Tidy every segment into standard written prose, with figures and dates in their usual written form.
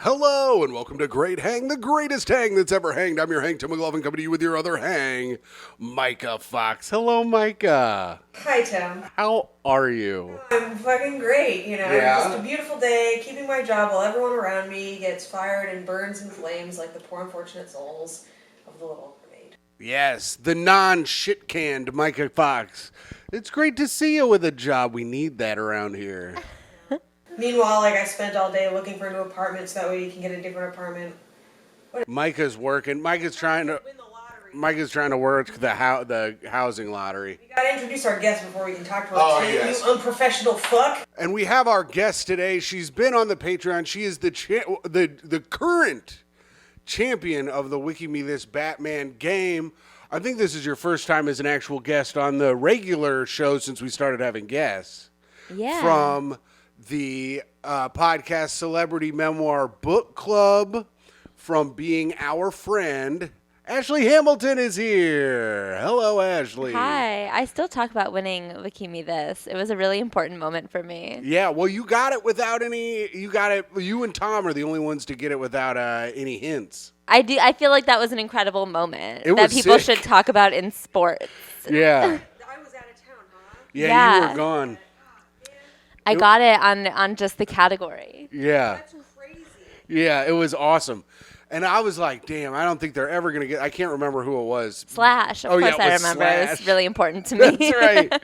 Hello and welcome to Great Hang, the greatest hang that's ever hanged. I'm your hang, Tim McLovin, coming to you with your other hang, Myka Fox. Hello, Myka. Hi, Tim. How are you? I'm fucking great, Just a beautiful day, keeping my job while everyone around me gets fired and burns in flames like the poor unfortunate souls of the little grenade. Yes, the non-shit-canned Myka Fox. It's great to see you with a job. We need that around here. Meanwhile, I spent all day looking for a new apartment so that way you can get a different apartment. Micah's working. Micah's trying to work the housing lottery. We gotta introduce our guest before we can talk to her. Yes. You unprofessional fuck. And we have our guest today. She's been on the Patreon. She is the current champion of the Wiki Me This Batman game. I think this is your first time as an actual guest on the regular show since we started having guests. Yeah. From the podcast Celebrity Memoir Book Club, from being our friend. Ashley Hamilton is here. Hello, Ashley. Hi. I still talk about winning Wiki Me This. It was a really important moment for me. Yeah, well, you got it without any. You and Tom are the only ones to get it without any hints. I feel like that was an incredible moment that people sick. should talk about in sports. Yeah. I was out of town, huh? Yeah, you were gone. I got it on just the category. Yeah. That's crazy. Yeah, it was awesome. And I was like, damn, I don't think they're ever going to get... I can't remember who it was. Slash. Of course I remember. Slash. It was really important to me. That's right.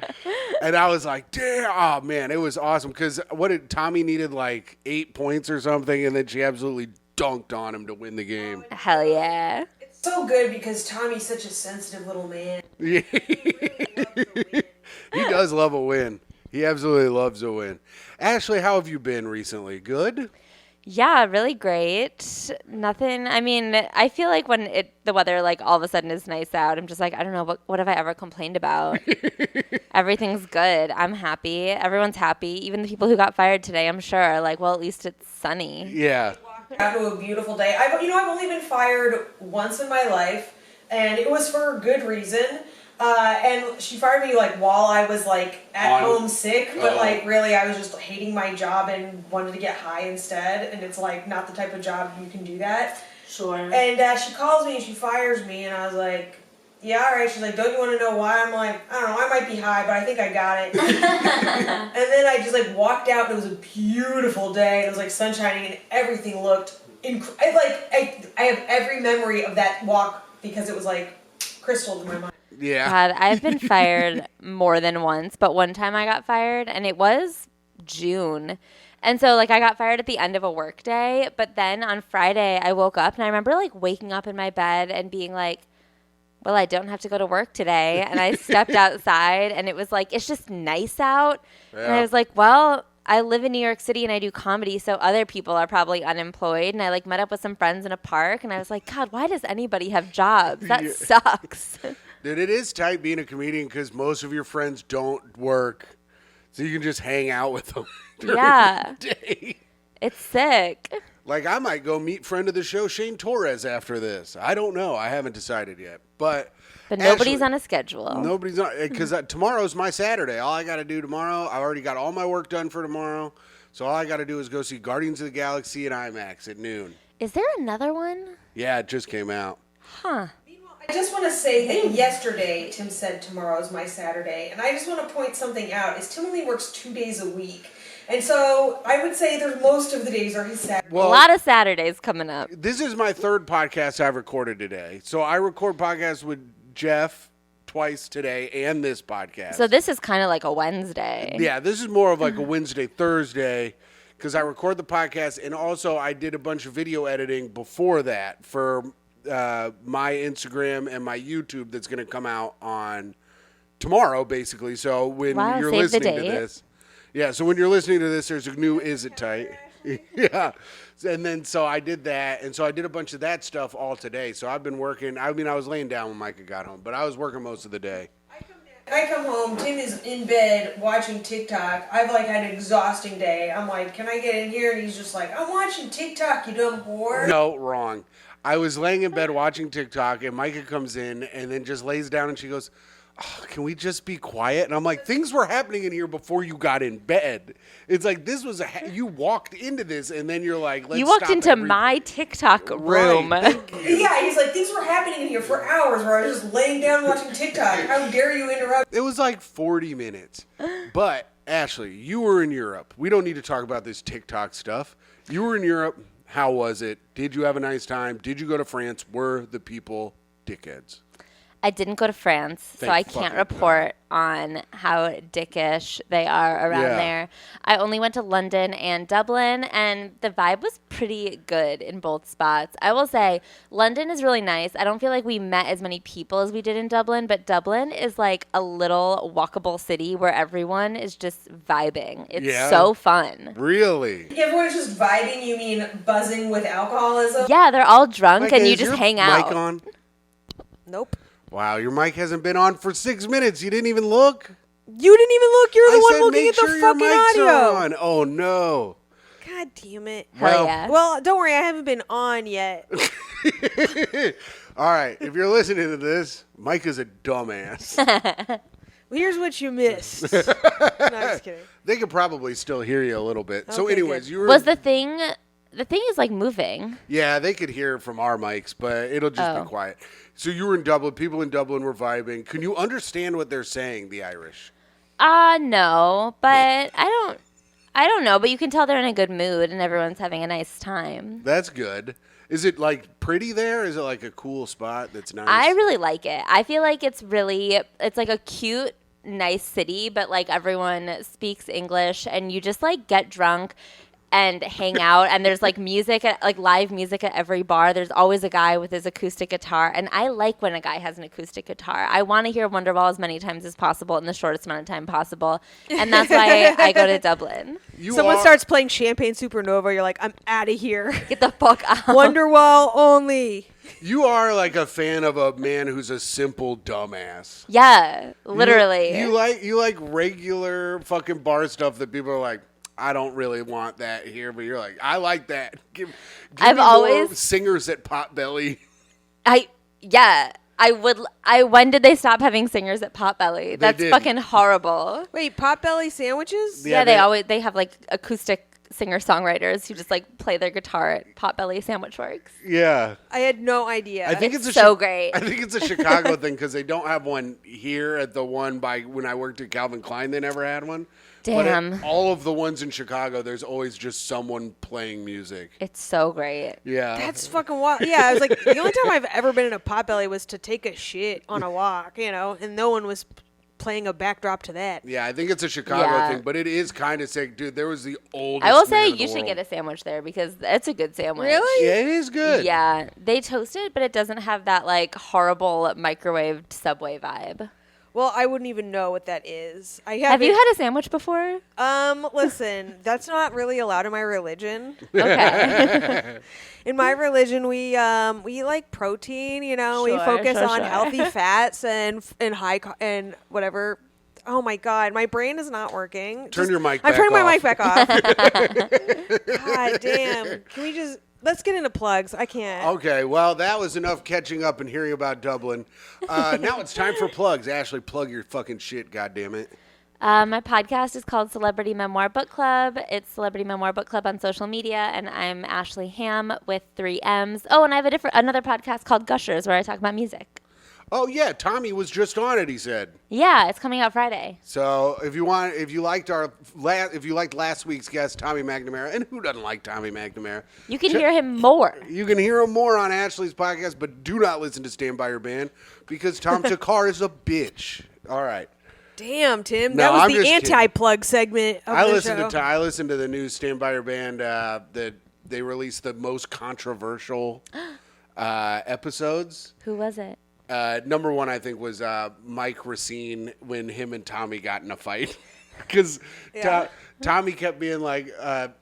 And I was like, damn. Oh, man, it was awesome. Because Tommy needed like 8 points or something, and then she absolutely dunked on him to win the game. Hell yeah. It's so good because Tommy's such a sensitive little man. Yeah. He does love a win. He absolutely loves a win. Ashley, how have you been recently? Good? Yeah, really great. Nothing. I mean, I feel like when the weather like all of a sudden is nice out, I'm just like, I don't know, what have I ever complained about? Everything's good. I'm happy. Everyone's happy. Even the people who got fired today, I'm sure, are like, well, at least it's sunny. Yeah. Out to a beautiful day. I've only been fired once in my life, and it was for a good reason. And she fired me while I was at home sick, but really I was just hating my job and wanted to get high instead. And it's not the type of job you can do that. Sure. And she calls me and she fires me, and I was like, yeah, all right. She's like, don't you want to know why? I'm like, I don't know. I might be high, but I think I got it. And then I just walked out, and it was a beautiful day. And it was sun shining, and everything looked I have every memory of that walk because it was crystalled in my mind. Yeah. God, I've been fired more than once, but one time I got fired, and it was June. And so, I got fired at the end of a work day, but then on Friday, I woke up, and I remember, waking up in my bed and being like, well, I don't have to go to work today. And I stepped outside, and it was it's just nice out. Yeah. And I was like, well, I live in New York City and I do comedy, so other people are probably unemployed. And I met up with some friends in a park, and I was like, God, why does anybody have jobs? That sucks. Dude, it is tight being a comedian because most of your friends don't work, so you can just hang out with them during the day. It's sick. I might go meet friend of the show Shane Torres after this. I don't know. I haven't decided yet. But nobody's on a schedule. Nobody's on, because tomorrow's my Saturday. All I got to do tomorrow, I already got all my work done for tomorrow. So all I got to do is go see Guardians of the Galaxy in IMAX at noon. Is there another one? Yeah, it just came out. Huh. I just want to say that yesterday Tim said tomorrow is my Saturday, and I just want to point something out. Is Tim only works 2 days a week, and so I would say that most of the days are his Saturdays. Well, a lot of Saturdays coming up. This is my third podcast I've recorded today. So I record podcasts with Jeff twice today and this podcast. So this is kind of like a Wednesday. Yeah, this is more of a Wednesday, Thursday, because I record the podcast, and also I did a bunch of video editing before that for my Instagram and my YouTube that's going to come out on tomorrow, basically. So when you're listening to this. Yeah, so when you're listening to this, there's a new Is It Tight? Yeah. And then so I did that, and so I did a bunch of that stuff all today. So I've been working. I was laying down when Myka got home, but I was working most of the day. I come home, Tim is in bed watching TikTok. I've had an exhausting day. I'm like, can I get in here? And he's just like, I'm watching TikTok, you dumb whore. No, wrong. I was laying in bed watching TikTok, and Myka comes in and then just lays down, and she goes, can we just be quiet? And I'm like, things were happening in here before you got in bed. It's like this was you walked into this, and then you're like, let's You walked stop into everything. my TikTok room. Right, thank you. Yeah, he's like, things were happening in here for hours where I was just laying down watching TikTok. How dare you interrupt? It was like 40 minutes. But, Ashley, you were in Europe. We don't need to talk about this TikTok stuff. You were in Europe. How was it? Did you have a nice time? Did you go to France? Were the people dickheads? I didn't go to France, so Thank I can't fucking report on how dickish they are around Yeah. there. I only went to London and Dublin, and the vibe was pretty good in both spots. I will say, London is really nice. I don't feel like we met as many people as we did in Dublin, but Dublin is like a little walkable city where everyone is just vibing. It's Yeah. so fun. Really? Everyone's just vibing, you mean buzzing with alcoholism? Yeah, they're all drunk, Micah, and you is just your hang out. Mic on? Nope. Wow, your mic hasn't been on for 6 minutes. You didn't even look? You didn't even look. You're the I one said looking make at sure the your fucking mics audio. are on. Oh, no. God damn it. Hell Well- yeah. Well, don't worry. I haven't been on yet. All right, if you're listening to this, Mike is a dumbass. Well, here's what you missed. No, just kidding. They could probably still hear you a little bit. So Okay, anyways, good. you were... Was the thing is like moving. Yeah, they could hear it from our mics, but it'll just be quiet. So you were in Dublin. People in Dublin were vibing. Can you understand what they're saying, the Irish? No, but I don't know, but you can tell they're in a good mood and everyone's having a nice time. That's good. Is it like pretty there? Is it like a cool spot that's nice? I really like it. I feel like it's like a cute, nice city, but like everyone speaks English and you just like get drunk and hang out, and there's like live music at every bar. There's always a guy with his acoustic guitar, and I like when a guy has an acoustic guitar. I want to hear Wonderwall as many times as possible in the shortest amount of time possible, and that's why I go to Dublin. Someone starts playing Champagne Supernova. You're like, I'm out of here. Get the fuck out. Wonderwall only. You are like a fan of a man who's a simple dumbass. Yeah, literally. You like regular fucking bar stuff that people are like, I don't really want that here, but you're like, I like that. Give I've me more always- singers at Potbelly. When did they stop having singers at Potbelly? That's did. fucking horrible. Wait, Potbelly sandwiches? Yeah, They have like acoustic singer-songwriters who just like play their guitar at Potbelly Sandwich Works. Yeah. I had no idea. I think it's so great. I think it's a Chicago thing because they don't have one here at the one by when I worked at Calvin Klein. They never had one. But Damn. at all of the ones in Chicago, there's always just someone playing music. It's so great. Yeah. That's fucking wild. Yeah, I was like, the only time I've ever been in a Potbelly was to take a shit on a walk, and no one was playing a backdrop to that. Yeah, I think it's a Chicago Yeah. thing, but it is kind of sick, dude. There was the oldest. I will man say in the you should world. get a sandwich there because it's a good sandwich. Really? Yeah, it is good. Yeah, they toast it, but it doesn't have that like horrible microwaved Subway vibe. Well, I wouldn't even know what that is. Have you had a sandwich before? Listen, that's not really allowed in my religion. Okay. In my religion, we eat like protein. We Sure, focus sure, on sure. healthy fats and and whatever. Oh my god, my brain is not working. Turn your mic I'm back turning my off. mic back off. God damn. Can we just let's get into plugs? I can't. Okay, well, that was enough catching up and hearing about Dublin. Now it's time for plugs. Ashley, plug your fucking shit, goddammit. My podcast is called Celebrity Memoir Book Club. It's Celebrity Memoir Book Club on social media, and I'm Ashley Ham with 3 M's. Oh, and I have another podcast called Gushers where I talk about music. Oh yeah, Tommy was just on it. He said. Yeah, it's coming out Friday. So if you liked last week's guest, Tommy McNamara, and who doesn't like Tommy McNamara? You can hear him more. You can hear him more on Ashley's podcast, but do not listen to Stand By Your Band because Tom Takar is a bitch. All right. Damn, Tim. No, That was I'm the just kidding. anti-plug segment of I the listened show. I listened to the new Stand By Your Band that they released the most controversial episodes. Who was it? Number one, I think, was Mike Racine when him and Tommy got in a fight. Because Tommy kept being like,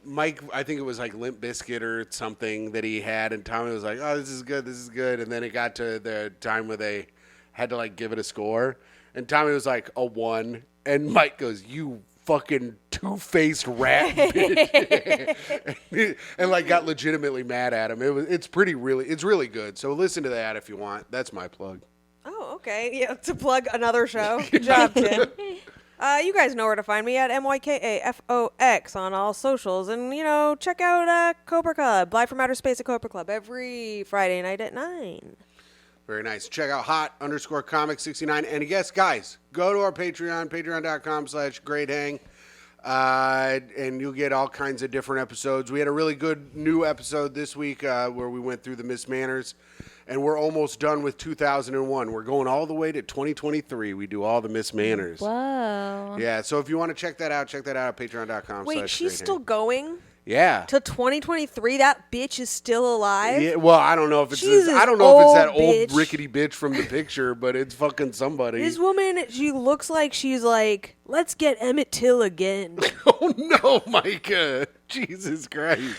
Mike, I think it was like Limp Bizkit or something that he had. And Tommy was like, oh, this is good. And then it got to the time where they had to like give it a score. And Tommy was like, a 1. And Mike goes, you fucking two-faced rat bitch. And like got legitimately mad at him. It's really good. So listen to that if you want. That's my plug. Oh, Okay, yeah, to plug another show. Good job, Tim. You guys know where to find me at MYKAFOX on all socials. And, check out Cobra Club, Live from Outer Space at Cobra Club every Friday night at 9. Very nice. Check out hot_comic69. And yes, guys, go to our Patreon, patreon.com/greathang. And you'll get all kinds of different episodes. We had a really good new episode this week where we went through the Miss Manners. And we're almost done with 2001. We're going all the way to 2023. We do all the Miss Manners. Whoa. Yeah, so if you want to check that out at patreon.com. Wait, she's still going? Yeah. To 2023? That bitch is still alive? Yeah, well, I don't know if it's She's I don't know if it's that old bitch. old rickety bitch from the picture, but it's fucking somebody. This woman, she looks like she's like, let's get Emmett Till again. Oh no, Myka. Jesus Christ.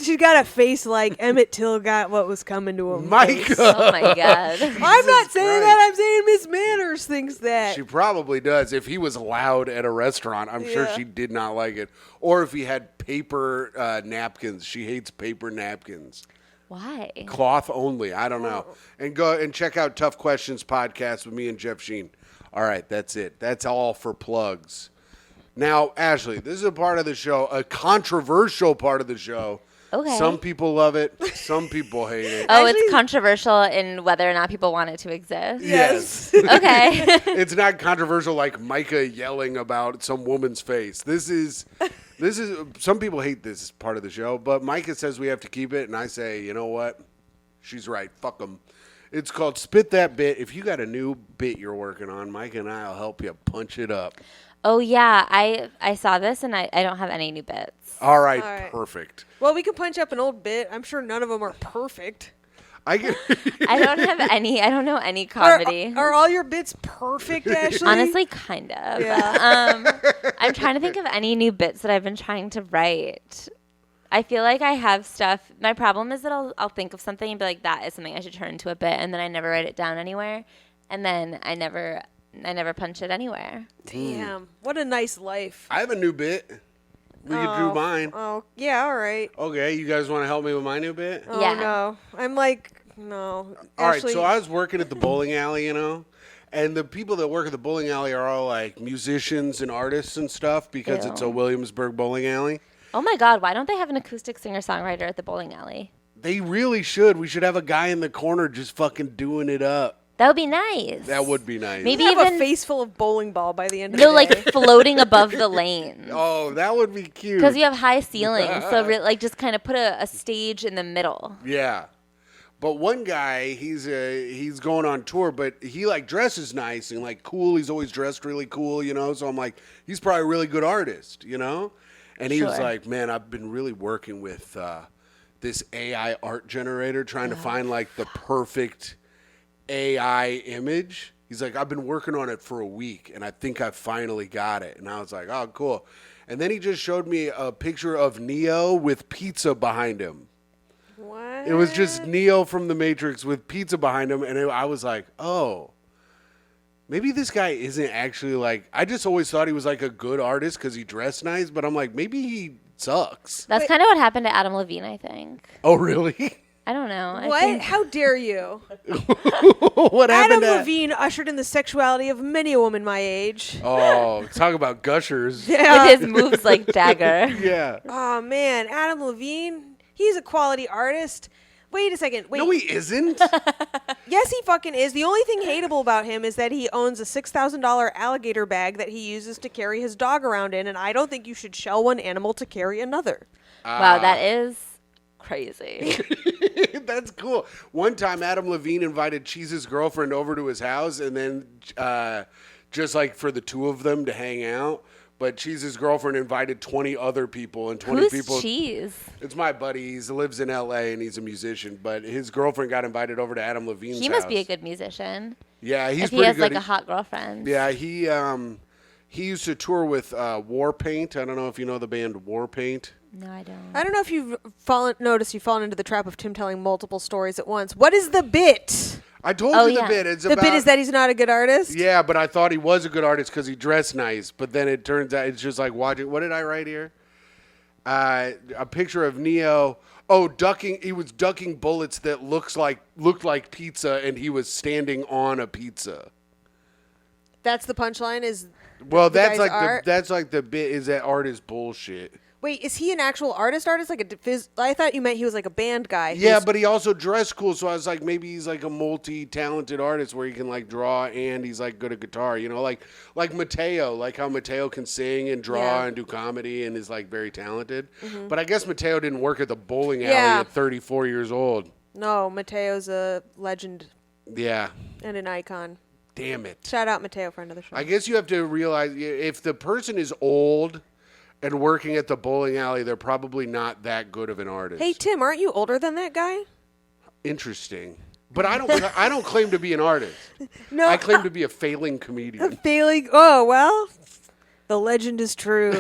She's got a face like Emmett Till got what was coming to him. Myka. Oh my God. I'm not saying that. I'm saying Miss Manners thinks that. She probably does. If he was loud at a restaurant, I'm sure she did not like it. Or if he had paper napkins. She hates paper napkins. Why? Cloth only. I don't know. And go and check out Tough Questions podcast with me and Jeff Sheen. All right, that's it. That's all for plugs. Now, Ashley, this is a part of the show, a controversial part of the show. Okay. Some people love it. Some people hate it. Oh, Actually- it's controversial in whether or not people want it to exist. Yes. Okay. It's not controversial like Myka yelling about some woman's face. This is some people hate this part of the show, but Myka says we have to keep it, and I say, you know what? She's right. Fuck them. It's called Spit That Bit. If you got a new bit you're working on, Myka and I will help you punch it up. Oh, yeah. I saw this, and I don't have any new bits. All right, All right. perfect. Well, we can punch up an old bit. I'm sure none of them are perfect. I can. I don't have any. I don't know any comedy. Are all your bits perfect, Ashley? Honestly, kind of. Yeah. I'm trying to think of any new bits that I've been trying to write. I feel like I have stuff. My problem is that I'll think of something and be like, that is something I should turn into a bit, and then I never write it down anywhere, and then I never punch it anywhere. Damn. What a nice life. I have a new bit. We could do mine. Oh, yeah, all right. Okay, you guys want to help me with my new bit? Oh, Yeah. no. I'm like, no. All right, Ashley, so I was working at the bowling alley, and the people that work at the bowling alley are all like musicians and artists and stuff because it's a Ew. Williamsburg bowling alley. Oh my God, why don't they have an acoustic singer-songwriter at the bowling alley? They really should. We should have a guy in the corner just fucking doing it up. That would be nice. That would be nice. Maybe you have even a face full of bowling ball by the end of the no, day. like floating above the lanes. Oh, that would be cute. Because you have high ceilings, so like just kind of put a stage in the middle. Yeah. But one guy, he's going on tour, but he like dresses nice and like cool. He's always dressed really cool, So I'm like, he's probably a really good artist, And he was Sure. like, man, I've been really working with this AI art generator, trying to find like the perfect AI image. He's like, I've been working on it for a week, and I think I finally got it. And I was like, oh, cool. And then he just showed me a picture of Neo with pizza behind him. What? It was just Neo from The Matrix with pizza behind him, and I was like, oh, maybe this guy isn't actually like, I just always thought he was like a good artist because he dressed nice, but I'm like, maybe he sucks. That's kind of what happened to Adam Levine, I think. Oh, really? I don't know. I What? think- How dare you? What Adam happened to... Levine ushered in the sexuality of many a woman my age. Oh, talk about gushers. Yeah. with his moves like Dagger. Yeah. Oh, man. Adam Levine, he's a quality artist. Wait a second. Wait. No, he isn't. Yes, he fucking is. The only thing hateable about him is that he owns a $6,000 alligator bag that he uses to carry his dog around in, and I don't think you should shell one animal to carry another. Wow, that is crazy. That's cool. One time, Adam Levine invited Cheese's girlfriend over to his house, and then just like for the two of them to hang out. But Cheese's girlfriend invited 20 other people, and 20 Who's people. Cheese? It's my buddy. He lives in L.A. and he's a musician. But his girlfriend got invited over to Adam Levine's He must be a house. good musician. Yeah, he's If he pretty has good. like a hot girlfriend. Yeah, he used to tour with Warpaint. I don't know if you know the band Warpaint. No, I don't. I don't know if you've noticed you've fallen into the trap of Tim telling multiple stories at once. What is the bit? I told Oh, you the yeah. bit. It's The about, bit is that he's not a good artist? Yeah, but I thought he was a good artist because he dressed nice. But then it turns out it's just like watching. What did I write here? A picture of Neo. Oh, ducking. He was ducking bullets that looked like pizza, and he was standing on a pizza. That's the punchline. Is Well, the that's guy's like art? the bit. Is that art is bullshit. Wait, is he an actual artist? Like I thought you meant he was like a band guy. Yeah, but he also dressed cool, so I was like, maybe he's like a multi-talented artist where he can like draw and he's like good at guitar, you know, like Mateo, like how Mateo can sing and draw Yeah. and do comedy and is like very talented. But I guess Mateo didn't work at the bowling alley Yeah. at 34 years old. No, Mateo's a legend Yeah, and an icon. damn it. Shout out Mateo, friend of the show. I guess you have to realize if the person is old and working at the bowling alley, they're probably not that good of an artist. Hey Tim, aren't you older than that guy? Interesting. But I don't claim to be an artist. No, I claim to be a failing comedian. failing. Oh well, the legend is true.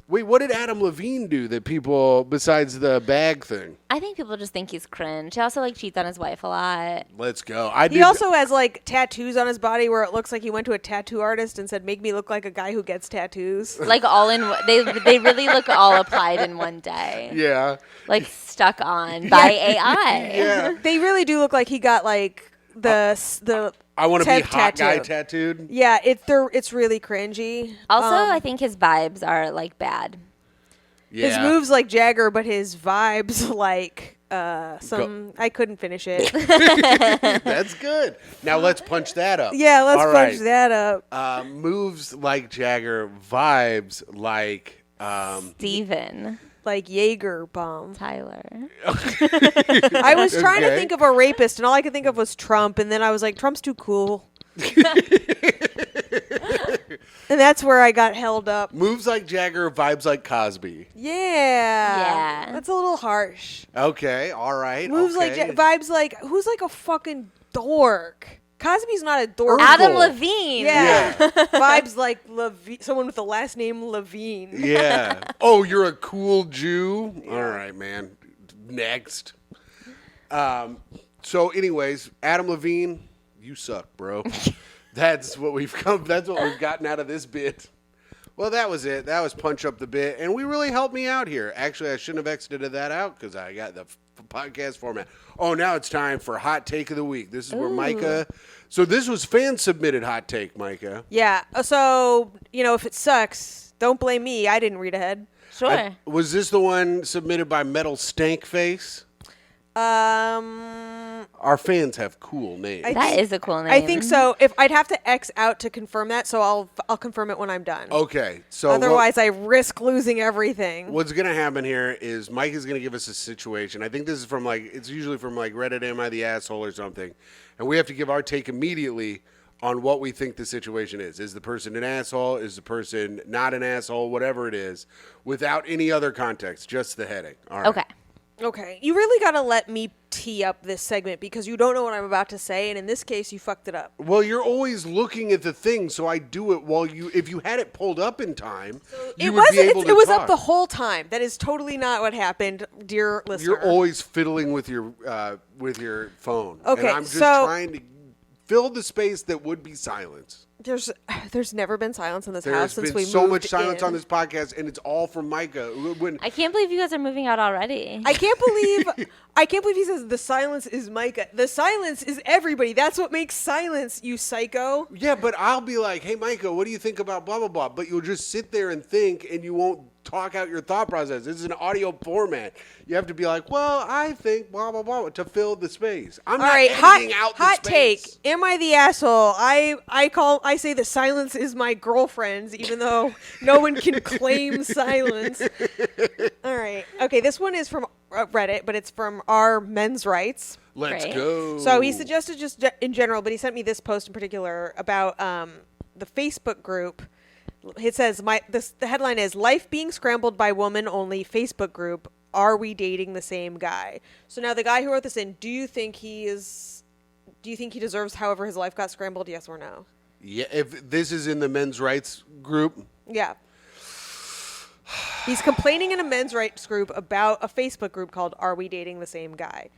Wait, what did Adam Levine do that people, besides the bag thing? I think people just think he's cringe. He also like cheats on his wife a lot. Let's go. He also has like tattoos on his body where it looks like he went to a tattoo artist and said, "Make me look like a guy who gets tattoos." Like all in, they really look all applied in one day. Yeah. Like stuck on by AI. Yeah. They really do look like he got like the. I want to be Ted hot guy tattoo. tattooed. Yeah, it's really cringy. Also, I think his vibes are like bad. Yeah. His moves like Jagger, but his vibes like some. I couldn't finish it. That's good. Now let's punch that up. Yeah, let's All punch right. that up. Moves like Jagger, vibes like Steven Like Jaeger bomb. Tyler. I was trying to Okay. think of a rapist, and all I could think of was Trump, and then I was like, Trump's too cool. And that's where I got held up. moves like Jagger, vibes like Cosby. Yeah. Yeah. That's a little harsh. Okay, all right. Moves okay. like vibes like who's like a fucking dork. Cosby's not a dork. Adam Cool. Levine. Yeah. Vibes like someone with the last name Levine. Yeah. Oh, you're a cool Jew? All right, man. Next. So anyways, Adam Levine, you suck, bro. That's what we've gotten out of this bit. Well, that was it. That was punch up the bit, and we really helped me out here. Actually, I shouldn't have exited that out because I got the podcast format. Oh, now it's time for hot take of the week. This is where Myka. So this was fan submitted hot take, Myka. Yeah. So, if it sucks, don't blame me. I didn't read ahead. Sure. Was this the one submitted by Metal Stankface? Our fans have cool names. That is a cool name. I think so. If I'd have to X out to confirm that, so I'll confirm it when I'm done. Okay, so Otherwise, I risk losing everything. what's gonna happen here is Mike is gonna give us a situation. I think this is from it's usually from Reddit, Am I the Asshole or something, and we have to give our take immediately on what we think the situation is. Is the person an asshole? Is the person not an asshole? Whatever it is, without any other context, just the heading. All right. Okay. Okay, you really gotta let me tee up this segment because you don't know what I'm about to say, and in this case, you fucked it up. Well, you're always looking at the thing, so I do it while you. If you had it pulled up in time, you would be able to It was talk. up the whole time. That is totally not what happened, dear listener. You're always fiddling with your phone. Okay, and I'm just so- trying to fill the space that would be silence. There's never been silence in this There house has since been we so moved much silence in. on this podcast, and it's all from Myka. When I can't believe you guys are moving out already. I can't believe he says the silence is Myka. The silence is everybody. That's what makes silence, you psycho. yeah, but I'll be like, "Hey, Myka, what do you think about blah blah blah?" But you'll just sit there and think, and you won't talk out your thought process. This is an audio format. You have to be like, "Well, I think blah blah blah" to fill the space. I'm All not right, editing out the hot take. space. Am I the asshole? I say the silence is my girlfriend's, even though no one can claim silence. All right. Okay, this one is from Reddit, but it's from our men's rights. Let's Great. go. So he suggested just in general, but he sent me this post in particular about the Facebook group. It says the headline is "Life Being Scrambled by Woman Only Facebook Group. Are we dating the same guy?" So now the guy who wrote this in, do you think he deserves however his life got scrambled? Yes or no? Yeah, if this is in the men's rights group, Yeah. He's complaining in a men's rights group about a Facebook group called "Are We Dating the Same Guy?"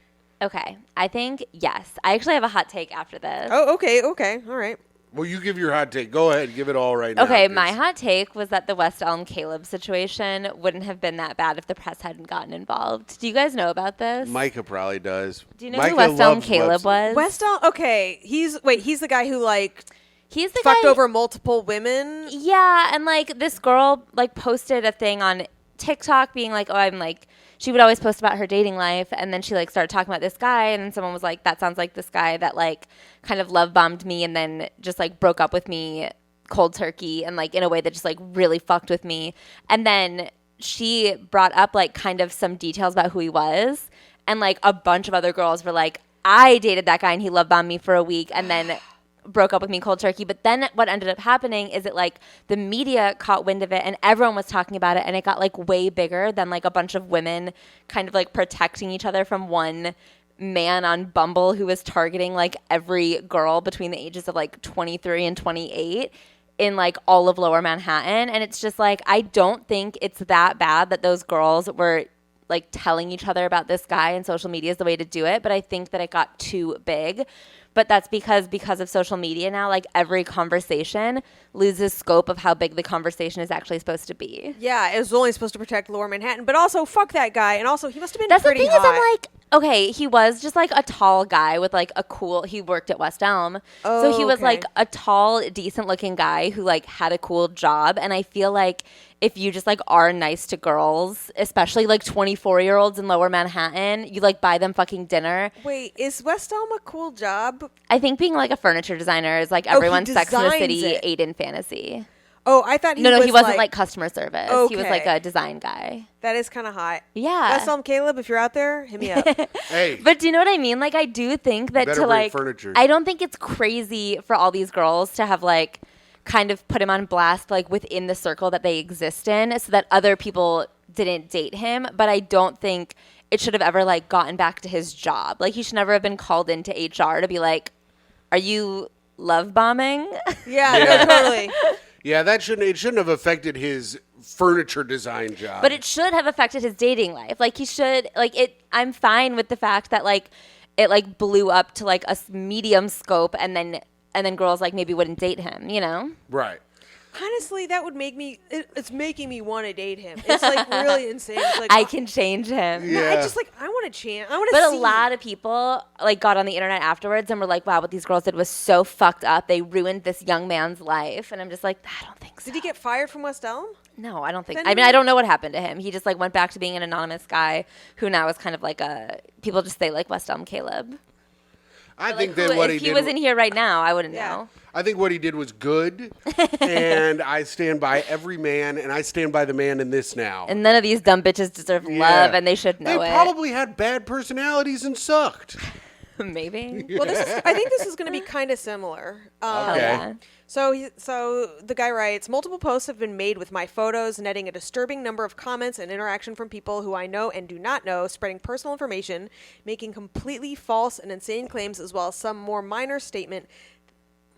Okay. I think yes. I actually have a hot take after this. Oh, okay, all right. Well, you give your hot take. Go ahead. Give it all right now. Okay, 'cause- my hot take was that the West Elm Caleb situation wouldn't have been that bad if the press hadn't gotten involved. Do you guys know about this? Myka probably does. Do you know Myka who West Elm loves Caleb was? West Elm. Okay, he's the guy who like He's the fucked guy, over multiple women. Yeah, and like this girl like posted a thing on TikTok being like, oh, I'm like, she would always post about her dating life, and then she like started talking about this guy, and then someone was like, that sounds like this guy that like kind of love bombed me and then just like broke up with me cold turkey and like in a way that just like really fucked with me. And then she brought up like kind of some details about who he was, and like a bunch of other girls were like, I dated that guy and he love bombed me for a week and then broke up with me cold turkey. But then what ended up happening is it like the media caught wind of it and everyone was talking about it, and it got like way bigger than like a bunch of women kind of like protecting each other from one man on Bumble who was targeting like every girl between the ages of like 23 and 28 in like all of Lower Manhattan. And it's just like, I don't think it's that bad that those girls were like telling each other about this guy, and social media is the way to do it. But I think that it got too big. But that's because of social media now, like every conversation loses scope of how big the conversation is actually supposed to be. Yeah, it was only supposed to protect Lower Manhattan, but also fuck that guy, and also he must have been That's the pretty thing hot. is, I'm like, okay, he was just like a tall guy with like a cool. He worked at West Elm, so he was okay. like a tall, decent-looking guy who like had a cool job. And I feel like if you just like are nice to girls, especially like 24-year-olds in Lower Manhattan, you like buy them fucking dinner. Wait, is West Elm a cool job? I think being like a furniture designer is like everyone's Sex in the designs City, it. Aiden fantasy. Oh, I thought he No, was he wasn't like, like customer service. He was like Okay. a design guy. that is kind of hot. Yeah. West Elm Caleb, if you're out there, hit me up. Hey, But do you know what I mean? Like, I do think that better to bring like, furniture. I don't think it's crazy for all these girls to have like kind of put him on blast like within the circle that they exist in so that other people didn't date him. But I don't think it should have ever like gotten back to his job. Like, he should never have been called into HR to be like, are you love bombing? Yeah, Yeah. no, totally. yeah, it shouldn't have affected his furniture design job. But it should have affected his dating life. Like, he should, like, I'm fine with the fact that like it like blew up to like a medium scope, and then girls like maybe wouldn't date him, you know? right. Honestly, that would make me. It's making me want to date him. It's like really insane. It's like I can change him. Yeah. I just like I want a chance. I want to. But see. a lot of people like got on the internet afterwards and were like, wow, what these girls did was so fucked up. They ruined this young man's life. And I'm just like, I don't think so. Did he get fired from West Elm? No, I don't think. Then I mean, he- I don't know what happened to him. He just like went back to being an anonymous guy who now is kind of like people just say like West Elm Caleb. I Like, think that who- what if he he did. was in here right now, I wouldn't Yeah. know. I think what he did was good, and I stand by every man, and I stand by the man in this now. And none of these dumb bitches deserve Yeah. love, and they should know They it. probably had bad personalities and sucked. Maybe. Well, I think this is going to be kind of similar. Hell Okay. yeah. So the guy writes, multiple posts have been made with my photos, netting a disturbing number of comments and interaction from people who I know and do not know, spreading personal information, making completely false and insane claims, as well as some more minor statement.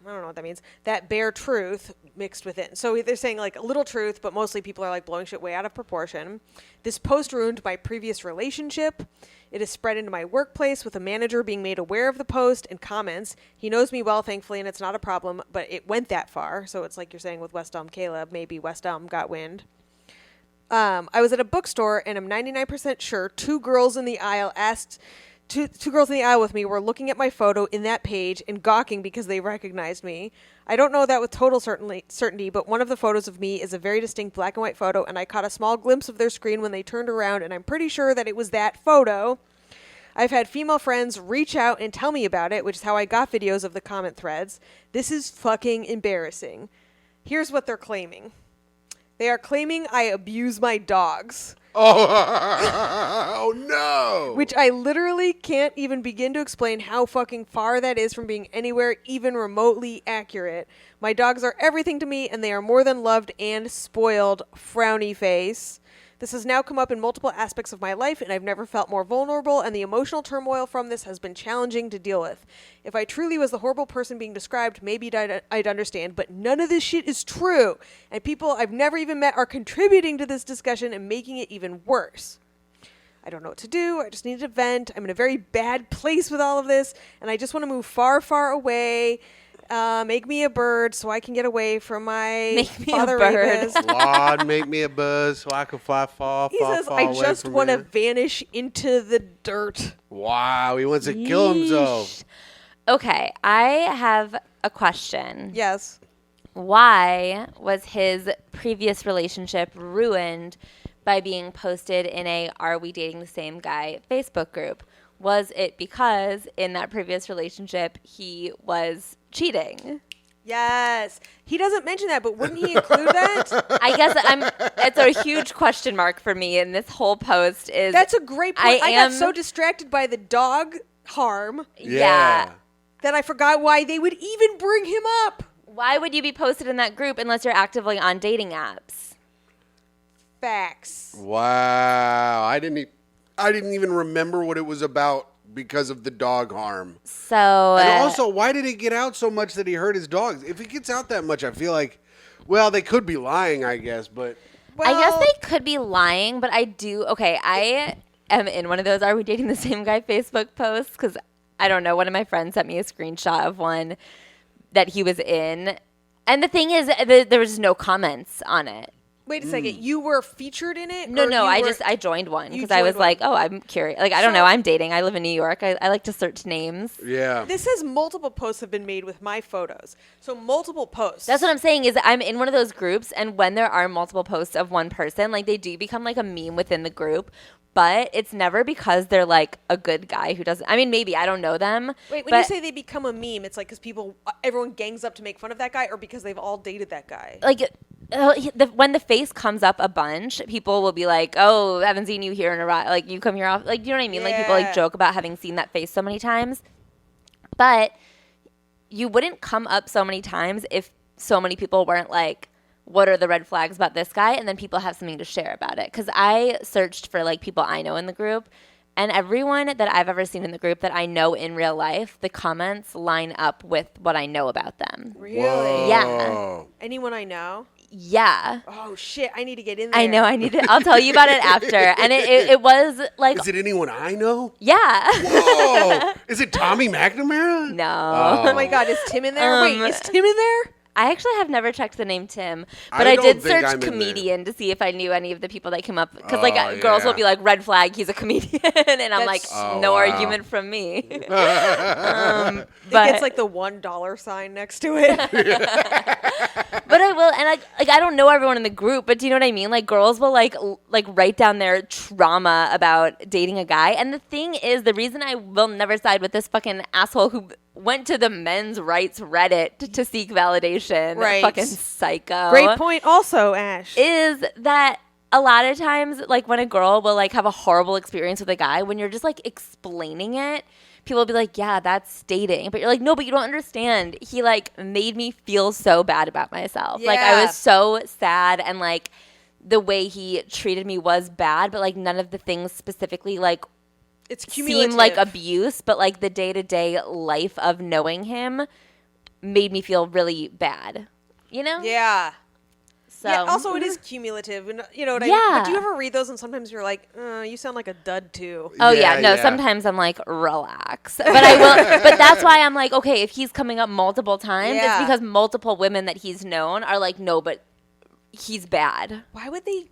I don't know what that means. That bare truth mixed with it. So they're saying like a little truth, but mostly people are like blowing shit way out of proportion. This post ruined my previous relationship. It is spread into my workplace with a manager being made aware of the post and comments. He knows me well, thankfully, and it's not a problem, but it went that far. So it's like you're saying with West Elm Caleb, maybe West Elm got wind. I was at a bookstore and I'm 99% sure two girls in the aisle with me were looking at my photo in that page and gawking because they recognized me. I don't know that with total certainty, but one of the photos of me is a very distinct black and white photo, and I caught a small glimpse of their screen when they turned around, and I'm pretty sure that it was that photo. I've had female friends reach out and tell me about it, which is how I got videos of the comment threads. This is fucking embarrassing. Here's what they're claiming. They are claiming I abuse my dogs. Oh no! Which I literally can't even begin to explain how fucking far that is from being anywhere even remotely accurate. My dogs are everything to me, and they are more than loved and spoiled. Frowny face. This has now come up in multiple aspects of my life, and I've never felt more vulnerable, and the emotional turmoil from this has been challenging to deal with. If I truly was the horrible person being described, maybe I'd understand, but none of this shit is true, and people I've never even met are contributing to this discussion and making it even worse. I don't know what to do. I just need to vent. I'm in a very bad place with all of this, and I just want to move far, far away. Make me a bird so I can get away from my Make me a father bird. rapist. Lord, make me a buzz so I can fall He says, I away just from want to here." vanish into the dirt. Wow, he wants to kill himself. Okay, I have a question. Yes. Why was his previous relationship ruined by being posted in a Are We Dating the Same Guy Facebook group? Was it because in that previous relationship he was cheating? Yes. He doesn't mention that, but wouldn't he include that? I guess it's a huge question mark for me, and this whole post is That's a great point. I got am- so distracted by the dog harm yeah. that I forgot why they would even bring him up. Why would you be posted in that group unless you're actively on dating apps? Facts. Wow, I didn't even remember what it was about because of the dog harm. So And also, why did it get out so much that he hurt his dogs? If it gets out that much, I feel like, well, they could be lying, I guess, but I guess they could be lying, but I do. Okay, I am in one of those Are We Dating the Same Guy Facebook posts because I don't know. One of my friends sent me a screenshot of one that he was in, and the thing is, there was no comments on it. Wait a second. You were featured in it? No, or no. you I joined one You because I was joined like, one. oh, I'm curious. Like, I don't So- know. I'm dating. I live in New York. I like to search names. yeah. This says multiple posts have been made with my photos. So multiple posts. That's what I'm saying is I'm in one of those groups, and when there are multiple posts of one person, like they do become like a meme within the group, but it's never because they're like a good guy who doesn't. I mean, maybe I don't know them. Wait, when but, you say they become a meme, it's like because everyone gangs up to make fun of that guy, or because they've all dated that guy? like. When the face comes up a bunch, people will be like, "Oh, I haven't seen you here in a while. Like you come here off. Like you know what I mean? Like people Yeah. like joke about having seen that face so many times, but you wouldn't come up so many times if so many people weren't like, what are the red flags about this guy? And then people have something to share about it. Because I searched for like people I know in the group, and everyone that I've ever seen in the group that I know in real life, the comments line up with what I know about them. Really? Yeah. Whoa. Anyone I know? Yeah. Oh shit! I need to get in there. I know. I need to. I'll tell you about it after. And it was like, Is it anyone I know? yeah. Whoa! Is it Tommy McNamara? No. Oh my god, is Tim in there? Wait, is Tim in there? I actually have never checked the name Tim, but I I, don't did think search I'm in there. comedian to see if I knew any of the people that came up. Because Oh, girls will yeah. be like, red flag, he's a comedian, and I'm like, That's- Oh, no wow. argument from me. It But gets like the $1 sign next to it. but I will, and I don't know everyone in the group, but do you know what I mean? Like girls will like write down their trauma about dating a guy, and the thing is, the reason I will never side with this fucking asshole who went to the men's rights Reddit to seek validation, Right. fucking psycho. Great point, also, Ash. Is that a lot of times, like when a girl will like have a horrible experience with a guy, when you're just like explaining it, people will be like, yeah, that's dating. But you're like, no, but you don't understand. He like made me feel so bad about myself. Like I Yeah. was so sad, and like the way he treated me was bad, but like none of the things specifically like It's cumulative. seem like abuse, but like the day-to-day life of knowing him made me feel really bad. You know? Yeah. So Yeah, also, it is cumulative. And, you know what I Yeah. mean? But do you ever read those and sometimes you're like, you sound like a dud too? Oh yeah, Yeah, no. yeah. Sometimes I'm like, relax, but I will. But that's why I'm like, okay, if he's coming up multiple times, Yeah. it's because multiple women that he's known are like, no, but he's bad. Why would they,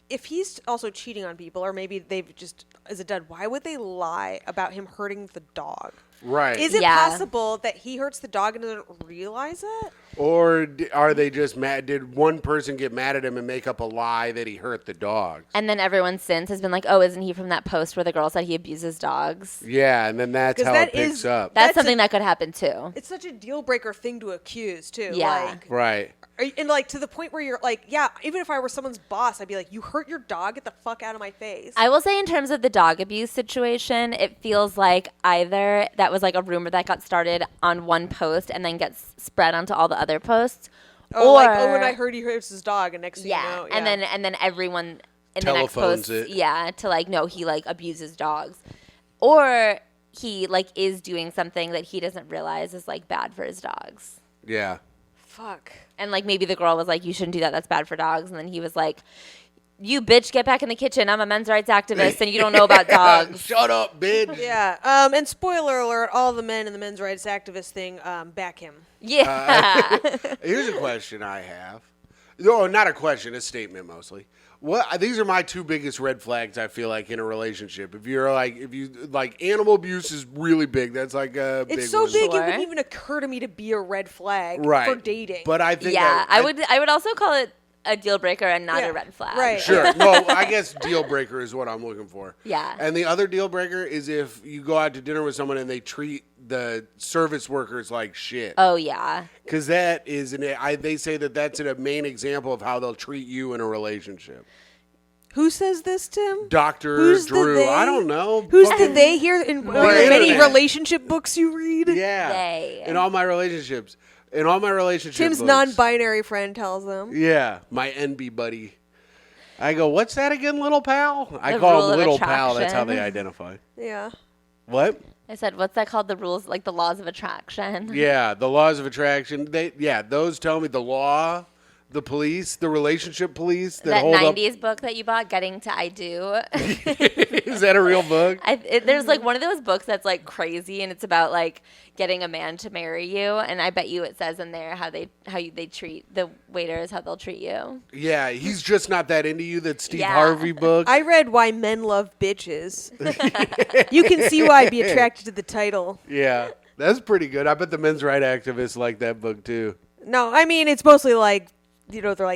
if he's also cheating on people, or maybe they've just, as a dud, why would they lie about him hurting the dog? Right. Is it Yeah. possible that he hurts the dog and doesn't realize it? Or are they just mad? Did one person get mad at him and make up a lie that he hurt the dog? And then everyone since has been like, oh, isn't he from that post where the girl said he abuses dogs? Yeah, and then that's 'Cause how that it picks is- up. That's That's something that could happen too. It's such a deal breaker thing to accuse too. Yeah. Like, Right. and like to the point where you're like, yeah, even if I were someone's boss, I'd be like, you hurt your dog, get the fuck out of my face. I will say, in terms of the dog abuse situation, it feels like either that was like a rumor that got started on one post and then gets spread onto all the other posts, oh, or like, oh, when I heard he hurts his dog, and next thing yeah, you know, and then everyone in the next Telephones post, it. yeah, to like, no, he like abuses dogs, or he like is doing something that he doesn't realize is like bad for his dogs. Yeah. fuck. And like maybe the girl was like, you shouldn't do that, that's bad for dogs, and then he was like, you bitch, get back in the kitchen. I'm a men's rights activist, and you don't know about dogs. Shut up, bitch. Yeah. And spoiler alert: all the men in the men's rights activist thing back him. Yeah. Here's a question I have. No, not a question, a statement mostly. These are my two biggest red flags, I feel like, in a relationship. If you animal abuse is really big. That's like a big It's so one. big Sure. it wouldn't even occur to me to be a red flag Right. for dating. But I think Yeah, that, I would also call it a deal breaker and not Yeah, a red flag. right. Sure. No, I guess deal breaker is what I'm looking for. Yeah. And the other deal breaker is if you go out to dinner with someone and they treat the service workers like shit. Oh yeah. Because that is they say that's a main example of how they'll treat you in a relationship. Who says this, Tim? Dr. Who's the Drew. they? I don't know. Who's Fucking- the they here in The many internet. relationship books you read? Yeah. They. In all my relationships. Tim's books. non-binary friend tells them. Yeah, my NB buddy. I go, what's that again, little pal? I The call rule him of little pal. That's how attraction. they identify. Yeah. What? I said, what's that called? The rules, like the laws of attraction. Yeah, the laws of attraction. Those tell me the law, the police, the relationship police that That hold 90s book that you bought, Getting to I Do. up. Is that a real book? There's like one of those books that's like crazy, and it's about like getting a man to marry you. And I bet you it says in there how they treat the waiters, how they'll treat you. Yeah, he's just not that into you. That Steve Yeah. Harvey book. I read Why Men Love Bitches. You can see why I'd be attracted to the title. Yeah, that's pretty good. I bet the men's rights activists like that book too. No, I mean, it's mostly like,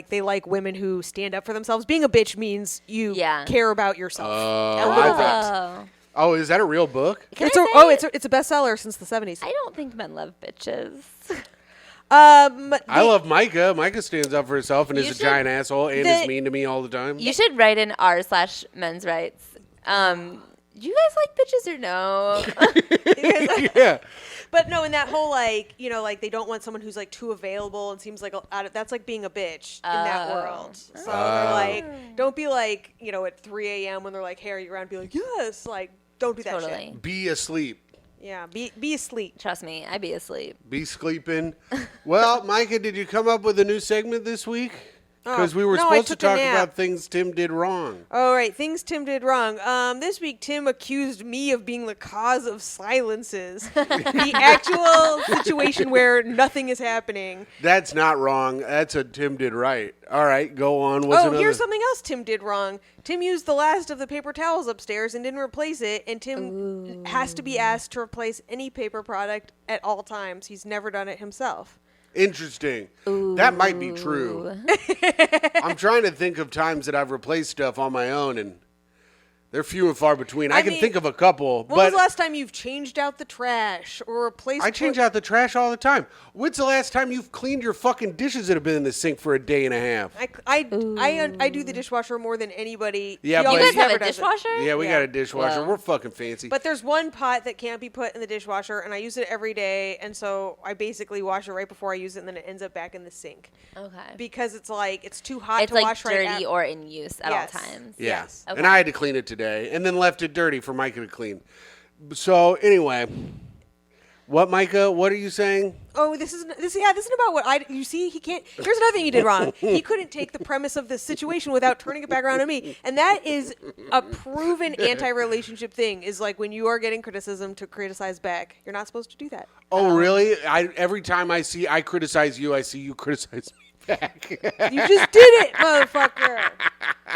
they like women who stand up for themselves. Being a bitch means you Yeah. care about yourself. Oh, a little I bit. Oh. Oh, is that a real book? Can It's I a, say- it's a bestseller since the 70s. I don't think men love bitches. I love Myka. Myka stands up for herself and You is a should- giant asshole and the- is mean to me all the time. You should write in r/men's rights. Do you guys like bitches or no? Yeah. But no, in that whole they don't want someone who's like too available and seems like that's like being a bitch in that Oh. world. So they're like, don't be like, at 3 a.m. when they're like, hey, are you around? Be like, yes. Like, don't do that Totally. shit. Be asleep. Yeah, be asleep. Trust me, I'd be asleep. Be sleeping. Well, Myka, did you come up with a new segment this week? Because we were no, I supposed to took a talk nap. about things Tim did wrong. All right, things Tim did wrong. This week, Tim accused me of being the cause of silences. The actual situation where nothing is happening. That's not wrong. That's a Tim did right. All right, go on. What's another? Here's something else Tim did wrong. Tim used the last of the paper towels upstairs and didn't replace it, and Tim has to be asked to replace any paper product at all times. He's never done it himself. Interesting. That might be true. I'm trying to think of times that I've replaced stuff on my own, and they're few and far between. I can mean, think of a couple, When was but the last time you've changed out the trash or replaced? I change out the trash all the time. When's the last time you've cleaned your fucking dishes that have been in the sink for a day and a half? I do the dishwasher more than anybody. Yeah, He but- You always guys have never a does it. dishwasher? Yeah, we Yeah. got a dishwasher. Wow. We're fucking fancy. But there's one pot that can't be put in the dishwasher, and I use it every day, and so I basically wash it right before I use it, and then it ends up back in the sink Okay. because it's too hot It's to like wash dirty right or in use at Yes. all times. yeah. yes. Okay. And I had to clean it today, and then left it dirty for Myka to clean. So anyway, what, Myka? What are you saying? Oh, this isn't about what you see. He can't. Here's another thing he did wrong. He couldn't take the premise of this situation without turning it back around on me, and that is a proven anti-relationship thing. Is like when you are getting criticism to criticize back. You're not supposed to do that. Oh, really? Every time I criticize you, I see you criticize me back. You just did it, motherfucker.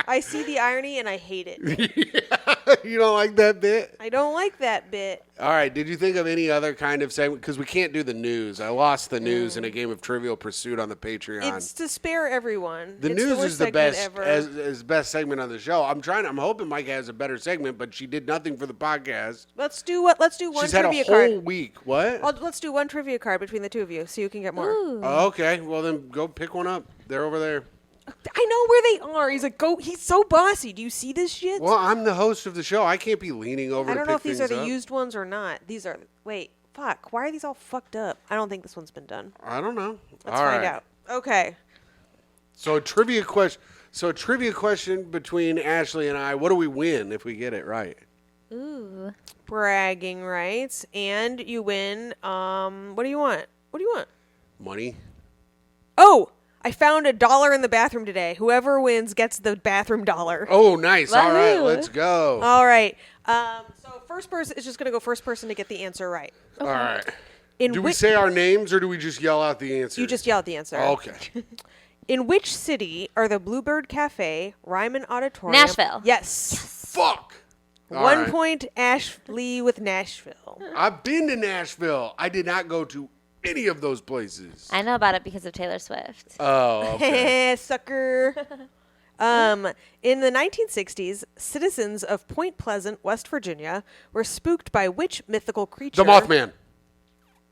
I see the irony and I hate it. You don't like that bit? I don't like that bit. All right. Did you think of any other kind of segment? Because we can't do the news. I lost the news in a game of Trivial Pursuit on the Patreon. It's to spare everyone. The It's news worst is the segment best ever. as best segment on the show. I'm hoping Myka has a better segment, but she did nothing for the podcast. Let's do one She's had a trivia whole card. week. What? Let's do one trivia card between the two of you, so you can get more. Oh, okay. Well, then go pick one up. They're over there. I know where they are. He's like, go. He's so bossy. Do you see this shit? Well, I'm the host of the show. I can't be leaning over I to don't pick know if these are things the up. used ones or not. These are. Wait, fuck. Why are these all fucked up? I don't think this one's been done. I don't know. Let's All find right. out. Okay. So a trivia question between Ashley and I. What do we win if we get it right? Ooh. Bragging rights, and you win. What do you want? What do you want? Money. Oh, I found $1 in the bathroom today. Whoever wins gets the bathroom $1. Oh, nice. All right, Wahoo. let's go. All right. So first person is just going to go first person to get the answer right. All right. In Do we which say our names or do we just yell out the answer? you just yell out the answer. Okay. In which city are the Bluebird Cafe, Ryman Auditorium? Nashville. Yes. Fuck. All 1 right. point, Ashley with Nashville. I've been to Nashville. I did not go to any of those places. I know about it because of Taylor Swift. Oh, okay. Sucker. In the 1960s, citizens of Point Pleasant, West Virginia, were spooked by which mythical creature? The Mothman.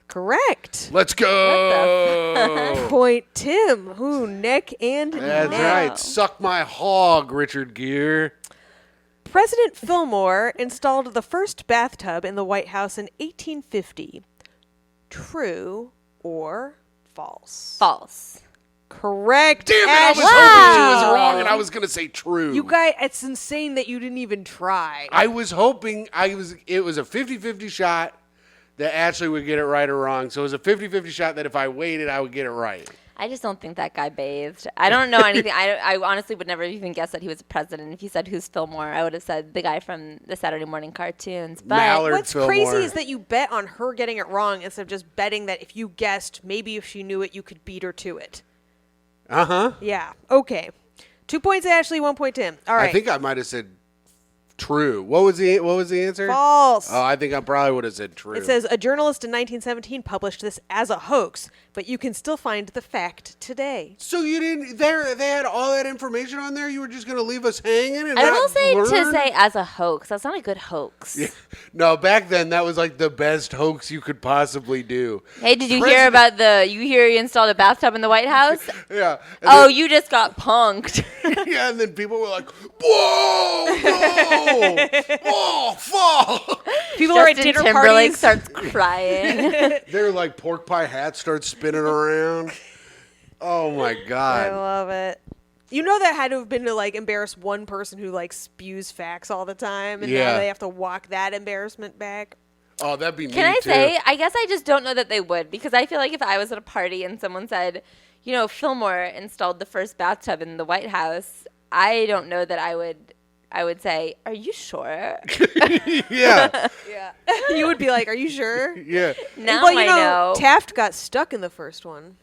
Correct. Let's go. Point Tim, who neck and That's neck. right. Suck my hog, Richard Gere. President Fillmore installed the first bathtub in the White House in 1850. True or false? False. Correct. Damn it, I was Ashley. hoping she was wrong, and I was going to say true. You guys, it's insane that you didn't even try. I was hoping it was a 50-50 shot that Ashley would get it right or wrong. So it was a 50-50 shot that if I waited, I would get it right. I just don't think that guy bathed. I don't know anything. I honestly would never even guess that he was a president. If you said who's Fillmore, I would have said the guy from the Saturday morning cartoons. But Mallard What's Fillmore. crazy is that you bet on her getting it wrong instead of just betting that if you guessed, maybe if she knew it, you could beat her to it. Uh-huh. Yeah. Okay. 2 points, Ashley. 1 point, Tim. All right. I think I might have said true. What was the answer? False. Oh, I think I probably would have said true. It says a journalist in 1917 published this as a hoax, but you can still find the fact today. So you didn't? They had all that information on there. You were just going to leave us hanging? And I not will say learn? to say as a hoax. That's not a good hoax. Yeah. No, back then that was like the best hoax you could possibly do. Hey, did you hear about you he installed a bathtub in the White House? Yeah. And Oh, you just got punked. yeah, and then people were like, "Whoa, no, oh, fuck!" People are at Justin dinner Timberlake parties. starts crying. Their like pork pie hats start spinning around. Oh my I god! love it. You know that had to have been to like embarrass one person who like spews facts all the time, and Yeah. now they have to walk that embarrassment back. Oh, that'd be Can me I too. say, I guess I just don't know that they would, because I feel like if I was at a party and someone said, you know, Fillmore installed the first bathtub in the White House, I don't know that I would say, are you sure? Yeah, Yeah. You would be like, "Are you sure?" yeah. Now Well, you I know. Taft got stuck in the first one.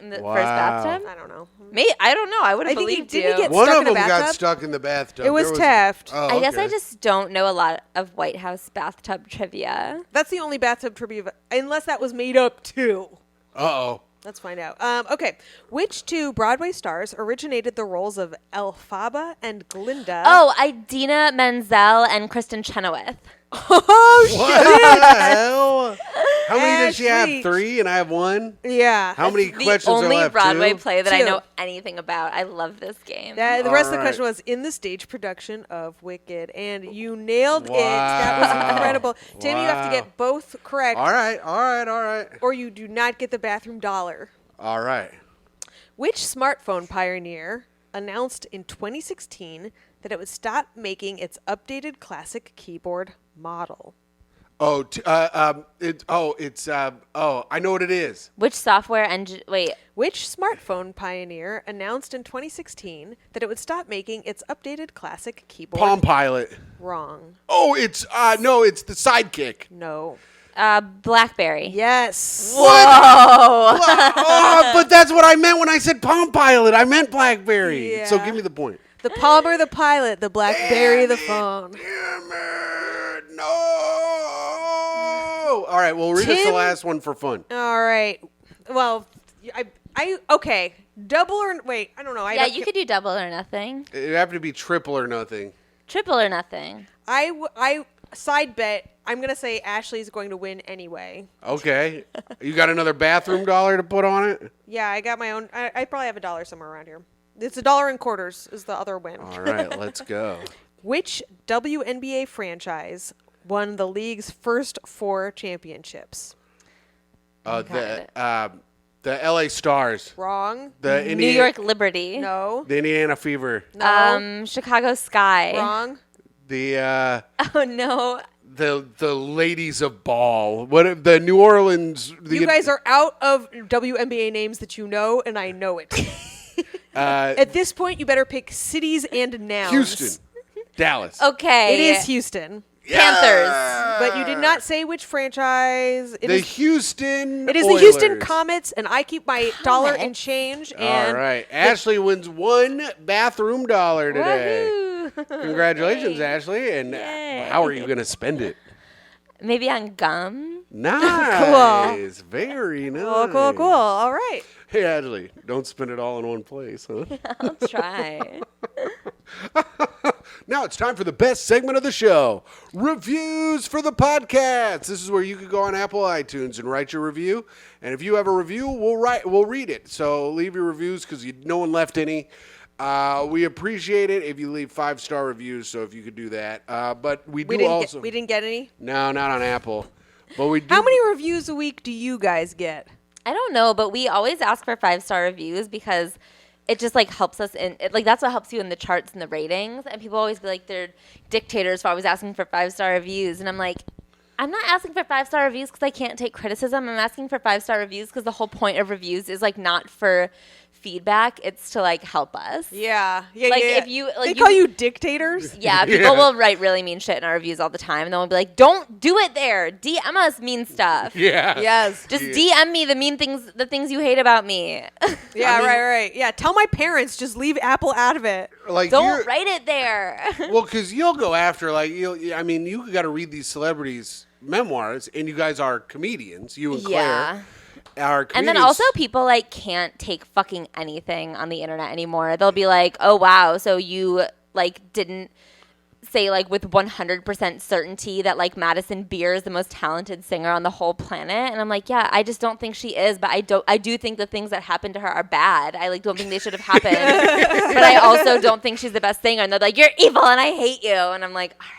In the Wow. first bathtub? I don't know. Me? I don't know. I would I have think he- believed didn't he you. get One stuck of in a them got bathtub? stuck in the bathtub. It was There Taft. Oh, I guess I okay. just don't know a lot of White House bathtub trivia. That's the only bathtub trivia, unless that was made up too. Uh-oh. Let's find out. Okay. Which two Broadway stars originated the roles of Elphaba and Glinda? Oh, Idina Menzel and Kristen Chenoweth. Oh, What the hell? How many does she Ashley. have? 3 and I have 1? yeah. How many The questions are only left? Broadway 2? play that I 2. know anything about. I love this game. The rest of the Alright. question was in the stage production of Wicked, and you nailed it. That was Wow. incredible. Tim, you have to Wow. get both correct, All right. or you do not get the bathroom $1. All right. Which smartphone pioneer announced in 2016 that it would stop making its updated classic keyboard model? Oh, I know what it is. Which software engine? Wait, Which smartphone pioneer announced in 2016 that it would stop making its updated classic keyboard? Palm Pilot. Wrong. Oh, it's it's the Sidekick. No. BlackBerry. Yes. Oh, Oh, but that's what I meant when I said Palm Pilot. I meant BlackBerry. So Yeah. give me the point. The Palmer the pilot, the Blackberry the phone. Damn it! No. All right. Well, read us the Tim- last one for fun. All right. Well, okay. Double or wait? I don't know. yeah, you could do double or nothing, It'd have to be triple or nothing. triple or nothing. I side bet. I'm gonna say Ashley's going to win anyway. Okay. You got another bathroom $1 to put on it? Yeah, I got my own. I probably have $1 somewhere around here. It's $1.25 is the other win. All right. Let's go. Which WNBA franchise won the league's first 4 championships? The LA Stars. Wrong. The New York Liberty. No. The Indiana Fever. No. Chicago Sky. Wrong. The Oh no. the ladies of ball. What the New Orleans? You guys are out of WNBA names that you know, and I know it. At this point, you better pick cities and nouns. Houston, Dallas. Okay. It is Houston. Panthers. But you did not say which franchise. It The is. Houston It is Oilers. the Houston Comets, and I keep my dollar and change. All And right. Ashley wins $1 bathroom dollar today. Woohoo. Congratulations, Ashley. And how are you going to spend it? Maybe on gum. Nice. Very nice. cool. All right. Hey, Ashley, don't spend it all in one place, huh? I'll try. Now it's time for the best segment of the show, reviews for the podcast. This is where you can go on Apple iTunes and write your review. And if you have a review, we'll read it. So leave your reviews because no one left any. We appreciate it if you leave 5-star reviews. So if you could do that, but we didn't get any. No, not on Apple. But we do. How many reviews a week do you guys get? I don't know, but we always ask for 5-star reviews because it just like helps us that's what helps you in the charts and the ratings. And people always be like, they're dictators for always asking for 5-star reviews. And I'm like, I'm not asking for 5-star reviews because I can't take criticism. I'm asking for 5-star reviews because the whole point of reviews is like not for feedback. It's to like help us. Yeah. Like if you like they call you dictators. Yeah, people will write really mean shit in our reviews all the time, and then we'll be like, "Don't do it there. DM us mean stuff. Yeah. Yes. Just DM me the mean things, the things you hate about me. Yeah. Right. Yeah. Tell my parents. Just leave Apple out of it. Like Don't write it there." Well, because you'll go after you got to read these celebrities' memoirs, and you guys are comedians. You and Claire. Are And then also people like can't take fucking anything on the internet anymore. They'll be like, "Oh wow, so you like didn't say like with 100% certainty that like Madison Beer is the most talented singer on the whole planet." And I'm like, "Yeah, I just don't think she is, but I do think the things that happened to her are bad. I like don't think they should have happened. But I also don't think she's the best singer." And they're like, "You're evil and I hate you." And I'm like, "All right."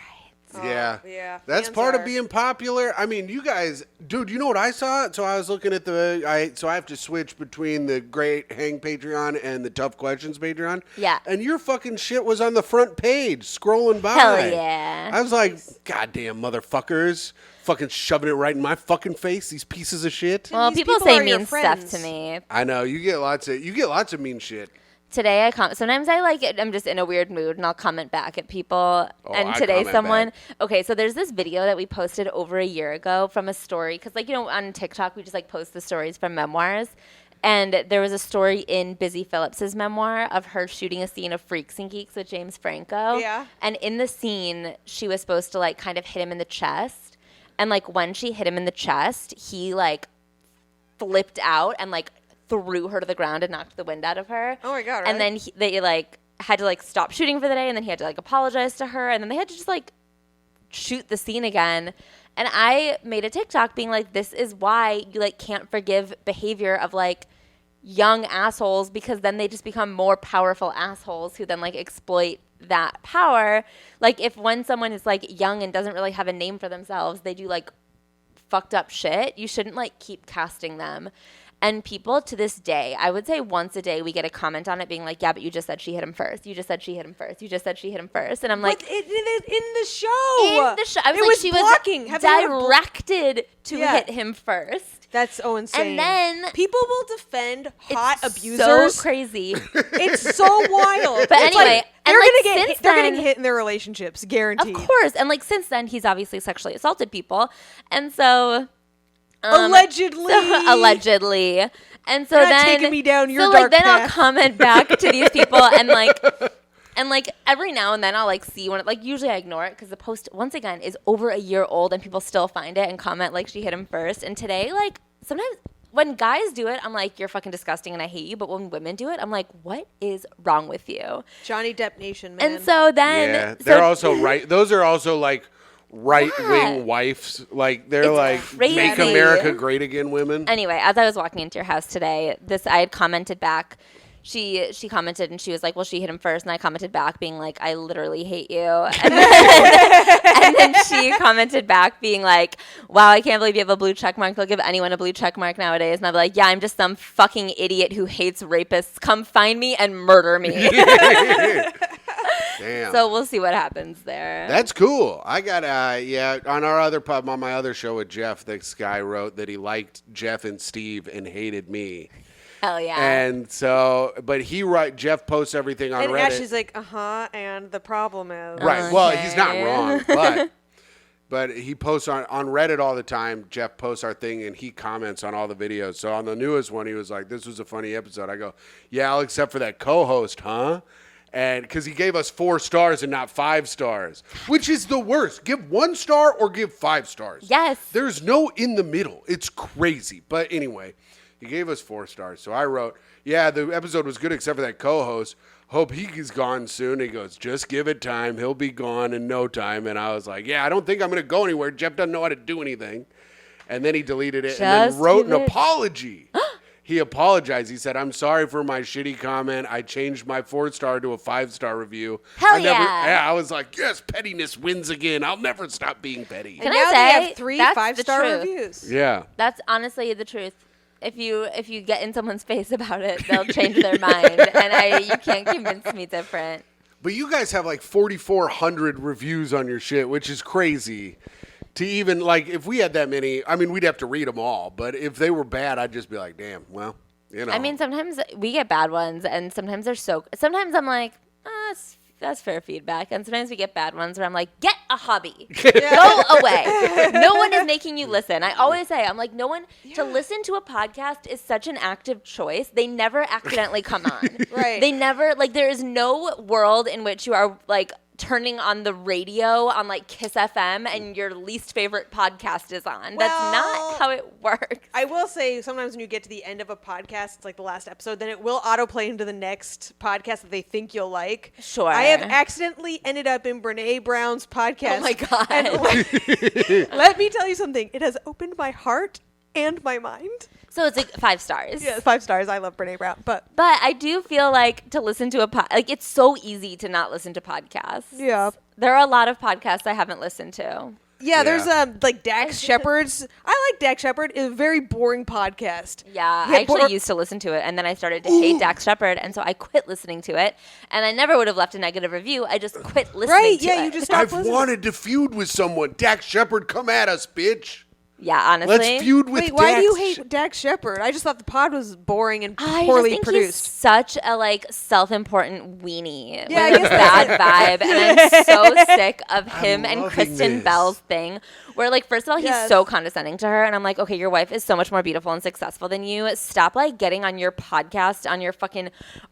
Yeah. That's part of being popular. I mean, you guys, dude, you know what I saw? So I was looking at so I have to switch between the Great Hang Patreon and the Tough Questions Patreon. Yeah. And your fucking shit was on the front page, scrolling by. Hell yeah. I was like, goddamn motherfuckers. Fucking shoving it right in my fucking face, these pieces of shit. Well, These people people say are your mean stuff friends. to me. I know, you get lots of mean shit. Today sometimes I like it. I'm just in a weird mood and I'll comment back at people. And I today comment okay, so there's this video that we posted over a year ago from a story. Cause like, on TikTok, we just like post the stories from memoirs. And there was a story in Busy Phillips's memoir of her shooting a scene of Freaks and Geeks with James Franco. Yeah. And in the scene, she was supposed to like kind of hit him in the chest. And like when she hit him in the chest, he like flipped out and like threw her to the ground and knocked the wind out of her. Oh my God, And then they like had to like stop shooting for the day, and then he had to like apologize to her, and then they had to just like shoot the scene again. And I made a TikTok being like, this is why you like can't forgive behavior of like young assholes, because then they just become more powerful assholes who then like exploit that power. Like if when someone is like young and doesn't really have a name for themselves, they do like fucked up shit, you shouldn't like keep casting them. And people to this day, I would say once a day, we get a comment on it being like, "Yeah, but you just said she hit him first. You just said she hit him first. You just said she hit him first." And I'm like, in the show. in the show, I was It like, was she blocking. was Have they ever directed to Yeah. hit him first. That's so insane. And then people will defend hot It's abusers. so crazy. It's so wild. But It's anyway, and they're like gonna get since they're then- getting hit in their relationships, guaranteed. Of course. And like since then, he's obviously sexually assaulted people. And so Allegedly. allegedly. And so You're not then taking me down your so dark like then I'll path. comment back to these people and like every now and then I'll like see when like usually I ignore it because the post once again is over a year old and people still find it and comment like she hit him first. And today like sometimes when guys do it, I'm like, you're fucking disgusting and I hate you. But when women do it, I'm like, what is wrong with you? Johnny Depp Nation, man. And so then Yeah, so- they're also right. Those are also like right-wing wives. Like they're It's like crazy. make America great again women. Anyway, as I was walking into your house today, I had commented back. She commented and she was like, well, she hit him first. And I commented back being like, I literally hate you. And then she commented back being like, wow, I can't believe you have a blue check mark. They'll give anyone a blue check mark nowadays. And I'll be like, yeah, I'm just some fucking idiot who hates rapists. Come find me and murder me. Damn. So we'll see what happens there. That's cool. I got on our other pub on my other show with Jeff, this guy wrote that he liked Jeff and Steve and hated me. Hell yeah. And so, but Jeff posts everything on And Reddit. Ashley's like, and the problem is. Right. Well, he's not Okay. wrong, but he posts on Reddit all the time. Jeff posts our thing and he comments on all the videos. So on the newest one, he was like, "This was a funny episode." I go, "Yeah, all except for that co-host, huh?" And because he gave us 4 stars and not 5 stars, which is the worst. Give 1 star or give 5 stars. Yes. There's no in the middle. It's crazy. But anyway, he gave us 4 stars. So I wrote, "Yeah, the episode was good except for that co-host. Hope he's gone soon." He goes, "Just give it time. He'll be gone in no time." And I was like, "Yeah, I don't think I'm going to go anywhere. Jeff doesn't know how to do anything." And then he deleted it and then Just wrote an give it- apology. He apologized. He said, "I'm sorry for my shitty comment. I changed my 4-star to a 5-star review." Hell Yeah, I was like, "Yes, pettiness wins again. I'll never stop being petty." And Can I now they say, have 3 that's the 5-star truth. reviews. Yeah. That's honestly the truth. If you get in someone's face about it, they'll change their mind, and you can't convince me different. But you guys have like 4,400 reviews on your shit, which is crazy. To even, like, if we had that many, I mean, we'd have to read them all. But if they were bad, I'd just be like, damn, well, you know. I mean, sometimes we get bad ones, and sometimes they're so. Sometimes I'm like, that's fair feedback, and sometimes we get bad ones where I'm like, get a hobby, go away. No one is making you listen. I always say, I'm like, no one to listen to a podcast is such an active choice. They never accidentally come on. Right. They never there is no world in which you are like turning on the radio on like Kiss FM and your least favorite podcast is on. That's Well, not how it works. I will say sometimes when you get to the end of a podcast, it's like the last episode, then it will autoplay into the next podcast that they think you'll like. Sure. I have accidentally ended up in Brene Brown's podcast. Oh my God. And let me tell you something. It has opened my heart and my mind. So it's like 5 stars. Yeah, 5 stars. I love Brene Brown. But I do feel like to listen to it's so easy to not listen to podcasts. yeah. There are a lot of podcasts I haven't listened to. Yeah, there's Yeah. like Dax Shepard's. I like Dax Shepard. It's a very boring podcast. Yeah, Yeah, I actually but- used to listen to it, and then I started to hate Dax Shepard, and so I quit listening to it. And I never would have left a negative review. I just quit listening Right, to yeah, it. you just stopped I've listening. wanted to feud with someone. Dax Shepard, come at us, bitch. Yeah, honestly. Let's feud with Wait, why do you Dax. hate Dax Shepard? I just thought the pod was boring and I poorly just think produced. he's such a self-important weenie Yeah, I with a guess bad vibe, and I'm so sick of him and loving Kristen this. Bell's thing. Where like first of all, he's Yes. so condescending to her, and I'm like, okay, your wife is so much more beautiful and successful than you. Stop like getting on your podcast, on your fucking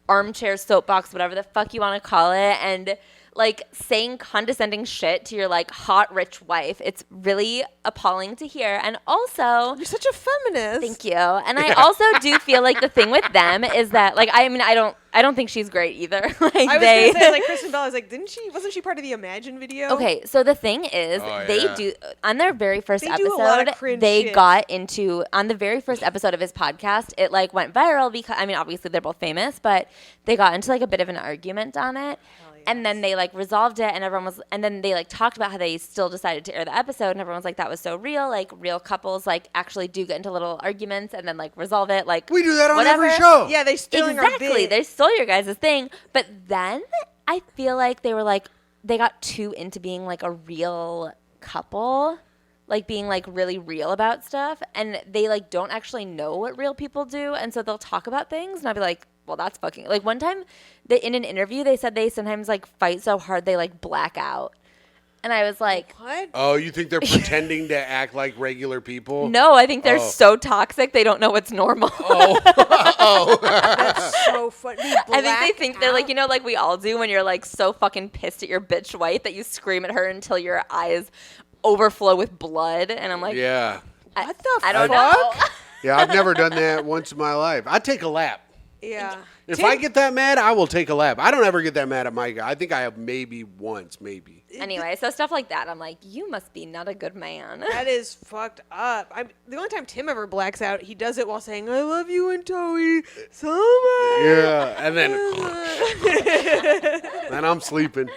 armchair soapbox, whatever the fuck you want to call it, and like saying condescending shit to your like hot rich wife. It's really appalling to hear. And also, You're such a feminist. thank you. And I also do feel like the thing with them is that like I mean I don't think she's great either. Like I was they gonna say like Kristen Bell. I was like, wasn't she part of the Imagine video? Okay, so the thing is, Oh, they yeah. do on their very first They do a lot of episode. cringe They shit. got into on the very first episode of his podcast. It like went viral because I mean, obviously they're both famous, but they got into like a bit of an argument on it. And then they like resolved it, and and then they like talked about how they still decided to air the episode, and everyone was like, "That was so real." Like real couples like actually do get into little arguments and then like resolve it. Like We do that on whatever. every show. Yeah, they stealing our Exactly. bit. They stole your guys' thing. But then I feel like they were like, they got too into being like a real couple, like being like really real about stuff. And they like don't actually know what real people do. And so they'll talk about things and I'll be like, well, that's fucking, like one time in an interview, they said they sometimes like fight so hard they like black out. And I was like, What? Oh, you think they're pretending to act like regular people? no, I think they're Oh. so toxic they don't know what's normal. That's so funny. I think they think they're like, you know, like we all do when you're like so fucking pissed at your bitch wife that you scream at her until your eyes overflow with blood. And I'm like, Yeah. What the I don't fuck? know. Yeah, I've never done that once in my life. I take a lap. Yeah. If I get that mad, I will take a lap. I don't ever get that mad at Myka. I think I have maybe once, maybe. Anyway, so stuff like that, I'm like, you must be not a good man. That is fucked up. The only time Tim ever blacks out, he does it while saying, I love you and Toey so much. Yeah, and then I'm sleeping.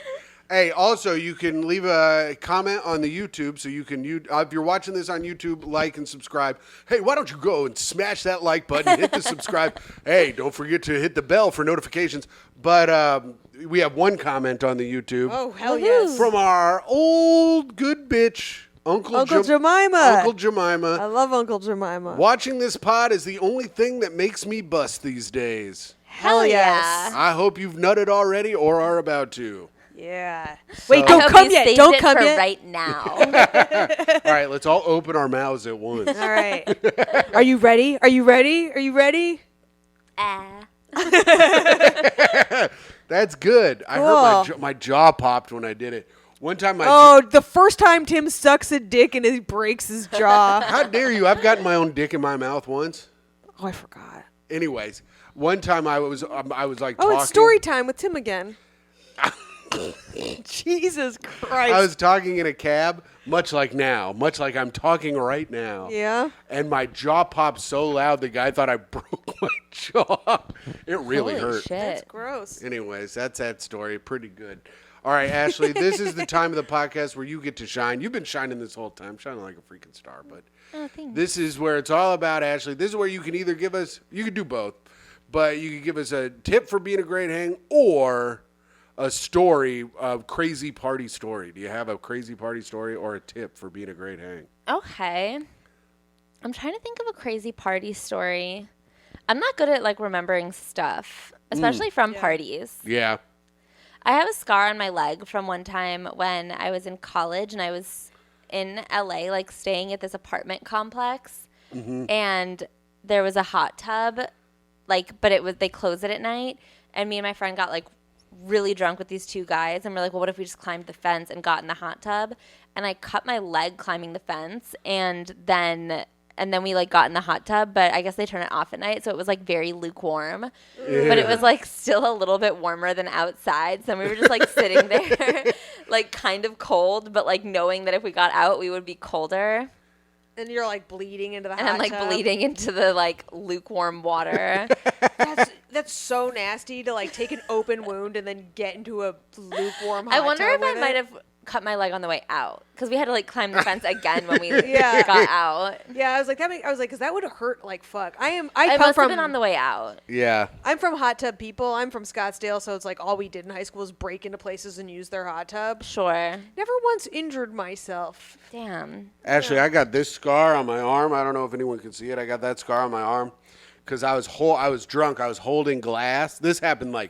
Hey, also, you can leave a comment on the YouTube, so you can, if you're watching this on YouTube, like and subscribe. Hey, why don't you go and smash that like button, hit the subscribe. Hey, don't forget to hit the bell for notifications. But we have one comment on the YouTube Oh, hell Woohoo. yes. from our old good bitch, Uncle Jemima. Uncle Jemima. I love Uncle Jemima. Watching this pod is the only thing that makes me bust these days. Hell yes. I hope you've nutted already or are about to. Yeah. So- Wait, I don't hope come you yet. saved Don't it come for yet. right now. All right, let's all open our mouths at once. All right. Are you ready? Are you ready? Are you ready? That's good. I heard my jaw popped when I did it. One time The first time Tim sucks a dick and he breaks his jaw. How dare you? I've gotten my own dick in my mouth once. Oh, I forgot. Anyways, one time I was like Oh, talking. it's story time with Tim again. Jesus Christ. I was talking in a cab, much like I'm talking right now. Yeah. And my jaw popped so loud, the guy thought I broke my jaw. It really Holy hurt. shit. That's gross. Anyways, that's that story. Pretty good. All right, Ashley, this is the time of the podcast where you get to shine. You've been shining this whole time, shining like a freaking star. But thanks. this is where it's all about, Ashley. This is where you can either give us, you can do both, but you can give us a tip for being a great hang or a story, a crazy party story. Do you have a crazy party story or a tip for being a great hang? Okay. I'm trying to think of a crazy party story. I'm not good at like remembering stuff, especially from parties. Yeah. I have a scar on my leg from one time when I was in college and I was in LA, like staying at this apartment complex, and there was a hot tub, like, but they closed it at night, and me and my friend got like really drunk with these two guys, and we're like, well, what if we just climbed the fence and got in the hot tub? And I cut my leg climbing the fence, and then we like got in the hot tub, but I guess they turn it off at night, so it was like very lukewarm. Yeah. But it was like still a little bit warmer than outside, so we were just like sitting there, like kind of cold, but like knowing that if we got out, we would be colder. And you're like bleeding into the And hot I'm like tub. bleeding into the like lukewarm water. That's so nasty to like take an open wound and then get into a lukewarm hot I wonder tub if I with might it. have cut my leg on the way out because we had to like climb the fence again when we Yeah. got out. Yeah, I was like, because that would hurt like fuck. I I come must from have been on the way out. Yeah. I'm from hot tub people. I'm from Scottsdale, so it's like all we did in high school was break into places and use their hot tub. Sure. Never once injured myself. Damn. Ashley, I got this scar on my arm. I don't know if anyone can see it. I got that scar on my arm because I was drunk. I was holding glass. This happened like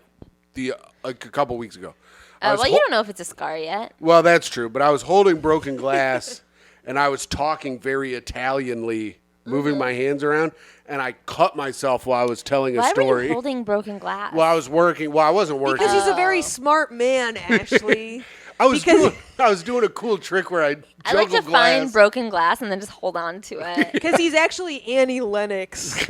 a couple weeks ago. Well, you don't know if it's a scar yet. Well, that's true, but I was holding broken glass, and I was talking very Italianly, moving my hands around, and I cut myself while I was telling a Why story. were you holding broken glass? Well, I was working. Well, I wasn't working. Because he's a very smart man, Ashley. I was doing a cool trick where I I like to juggled glass. find broken glass and then just hold on to it. Because he's actually Annie Lennox.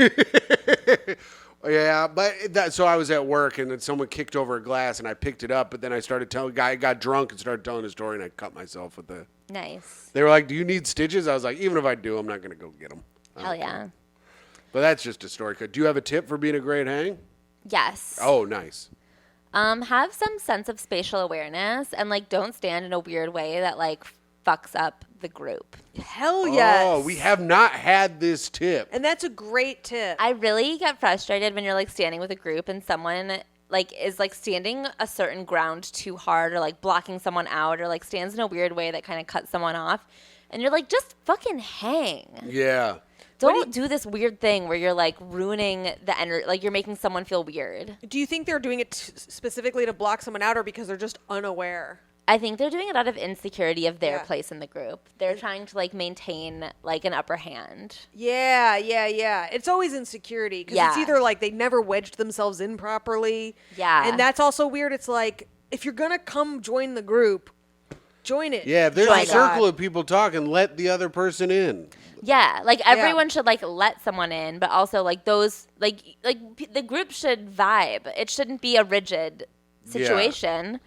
Yeah, but so I was at work and then someone kicked over a glass and I picked it up, but then I started telling guy got drunk and started telling a story and I cut myself with the. Nice. They were like, "Do you need stitches?" I was like, "Even if I do, I'm not gonna go get them." Hell yeah. But that's just a story. Do you have a tip for being a great hang? Yes. Oh, nice. Have some sense of spatial awareness and like don't stand in a weird way that like fucks up the group. Hell yes. Oh, we have not had this tip. And that's a great tip. I really get frustrated when you're like standing with a group and someone like is like standing a certain ground too hard or like blocking someone out or like stands in a weird way that kind of cuts someone off. And you're like, just fucking hang. Yeah. Don't do this weird thing where you're like ruining the energy, like you're making someone feel weird. Do you think they're doing it specifically to block someone out or because they're just unaware? I think they're doing it out of insecurity of their Yeah. place in the group. They're trying to like maintain like an upper hand. Yeah. It's always insecurity because it's Yeah. either like they never wedged themselves in properly. Yeah. And that's also weird. It's like, if you're going to come join the group, join it. Yeah, if there's My a circle of people talking, let the other person in. Yeah, like everyone should like let someone in, but also like those the group should vibe. It shouldn't be a rigid situation.